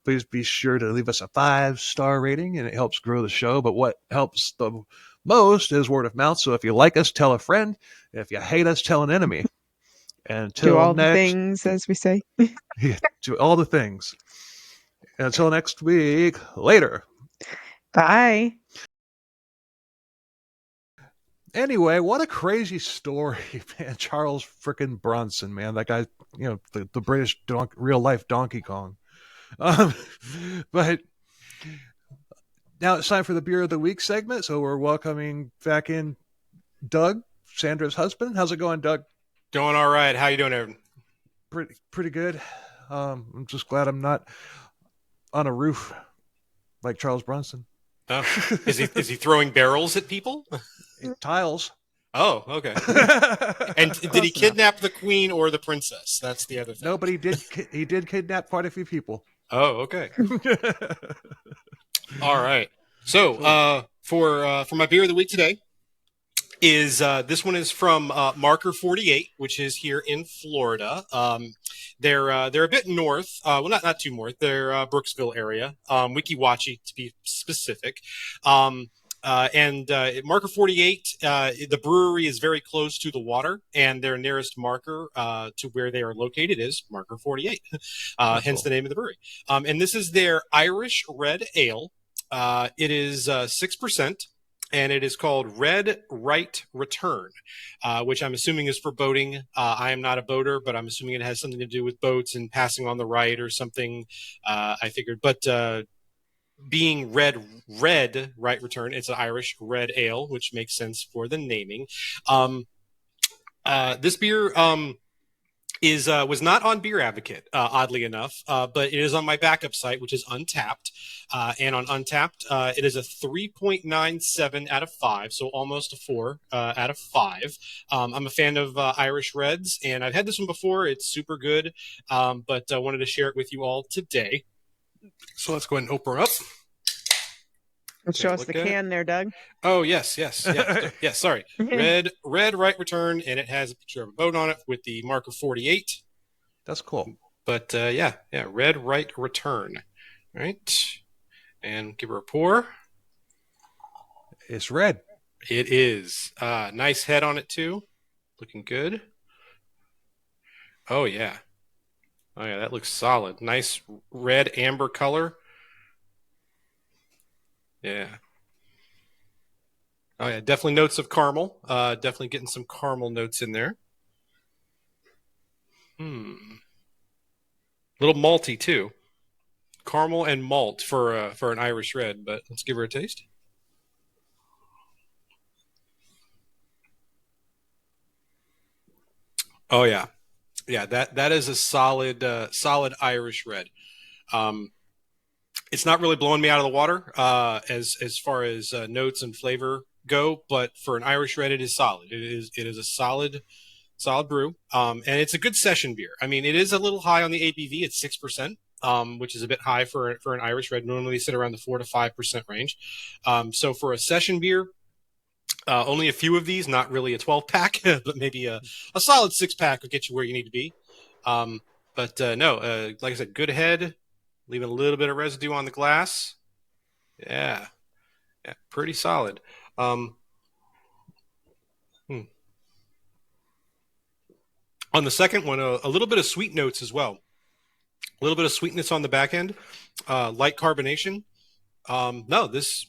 Please be sure to leave us a 5-star rating, and it helps grow the show. But what helps the most is word of mouth. So if you like us, tell a friend. If you hate us, tell an enemy. And until Do all next, the things, as we say. Yeah, do all the things. And until next week, later. Bye. Anyway, what a crazy story, man. Charles frickin' Bronson, man. That guy, the British real life Donkey Kong. But now it's time for the Beer of the Week segment. So we're welcoming back in Doug, Sandra's husband. How's it going, Doug? Doing all right. How you doing, Aaron? Pretty good. I'm just glad I'm not on a roof like Charles Bronson. Oh, is he throwing barrels at people? Tiles. Oh, okay. And did he kidnap the queen or the princess? That's the other thing. No, but he did kidnap quite a few people. Oh, okay. All right. So, for my beer of the week today is this one is from Marker 48, which is here in Florida. They're a bit north. Well, not too north. They're Brooksville area. Weeki Wachee to be specific. And Marker 48, the brewery is very close to the water, and their nearest marker to where they are located is Marker 48, hence the name of the brewery. And this is their Irish Red Ale. It is 6%, and it is called Red Right Return, which I'm assuming is for boating. I am not a boater, but I'm assuming it has something to do with boats and passing on the right or something, I figured. But being red right return, it's an Irish red ale, which makes sense for the naming. This beer was not on Beer Advocate, oddly enough, but it is on my backup site, which is Untapped. And on Untapped, it is a 3.97 out of 5, so almost a 4 out of 5. I'm a fan of Irish Reds, and I've had this one before. It's super good, but I wanted to share it with you all today. So let's go ahead and open her up. Show us the can there, Doug. Oh, yes. Sorry. Red Right Return, and it has a picture of a boat on it with the Marker 48. That's cool. But Red Right Return. All right. And give her a pour. It's red. It is. Nice head on it, too. Looking good. Oh, yeah. That looks solid. Nice red amber color. Yeah. Oh, yeah. Definitely notes of caramel. Definitely getting some caramel notes in there. Little malty, too. Caramel and malt for an Irish red, but let's give her a taste. Oh, yeah. Yeah, that is a solid Irish red. It's not really blowing me out of the water as far as notes and flavor go, but for an Irish red, it is solid. It is a solid brew, and it's a good session beer. I mean, it is a little high on the ABV. It's 6%, which is a bit high for an Irish red. Normally, sit around the 4 to 5% range. So for a session beer. Only a few of these, not really a 12-pack, but maybe a solid 6-pack will get you where you need to be. Like I said, good head, leaving a little bit of residue on the glass. Yeah, pretty solid. On the second one, a little bit of sweet notes as well. A little bit of sweetness on the back end, light carbonation. This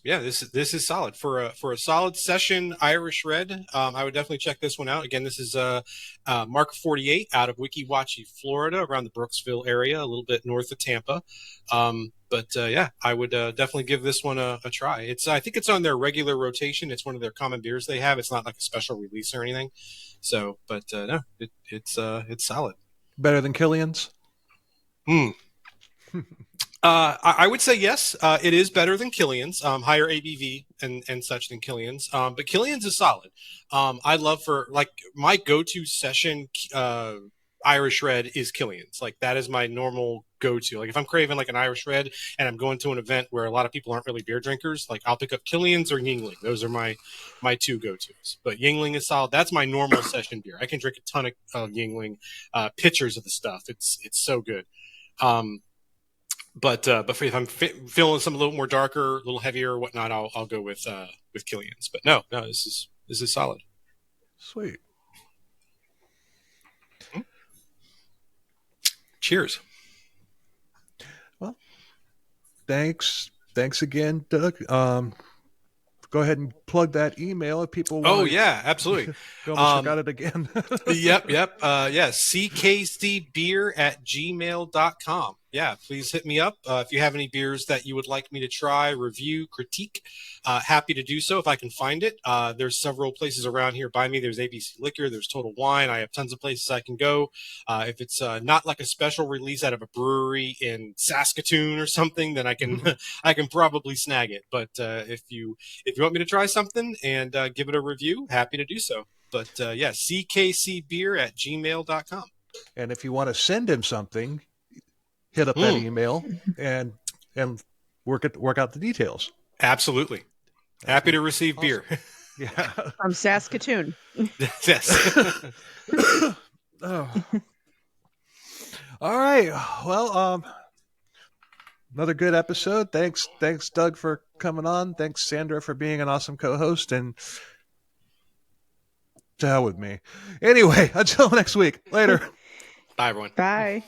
is solid for a solid session Irish red. I would definitely check this one out. Again, this is Mark 48 out of Weeki Wachee, Florida, around the Brooksville area, a little bit north of Tampa. I would definitely give this one a try. I think it's on their regular rotation. It's one of their common beers they have. It's not like a special release or anything. So, but it's solid. Better than Killian's? I would say yes. It is better than Killian's, higher ABV and such than Killian's. But Killian's is solid. I love for like my go-to session Irish red is Killian's. Like that is my normal go-to. Like if I'm craving like an Irish red and I'm going to an event where a lot of people aren't really beer drinkers, like I'll pick up Killian's or Yingling. Those are my two go-tos. But Yingling is solid. That's my normal session beer. I can drink a ton of Yingling, pitchers of the stuff. It's so good. But if I'm feeling something a little more darker, a little heavier, or whatnot, I'll go with Killian's. But no, this is solid. Sweet. Cheers. Well, thanks again, Doug. Go ahead and plug that email if people want. Oh yeah, absolutely. You almost forgot it again. Yep. ckcbeer@gmail.com. Yeah, please hit me up. If you have any beers that you would like me to try, review, critique, happy to do so if I can find it. There's several places around here by me. There's ABC Liquor, there's Total Wine. I have tons of places I can go. If it's not like a special release out of a brewery in Saskatoon or something, then I can I can probably snag it. But if you want me to try something and give it a review, happy to do so. But yeah, ckcbeer@gmail.com. And if you want to send him something, hit up that email and work out the details. Absolutely. Happy to receive beer. Yeah. From Saskatoon. Yes. Oh. All right. Well, another good episode. Thanks, Doug, for coming on. Thanks, Sandra, for being an awesome co-host. And to hell with me. Anyway, until next week. Later. Bye, everyone. Bye.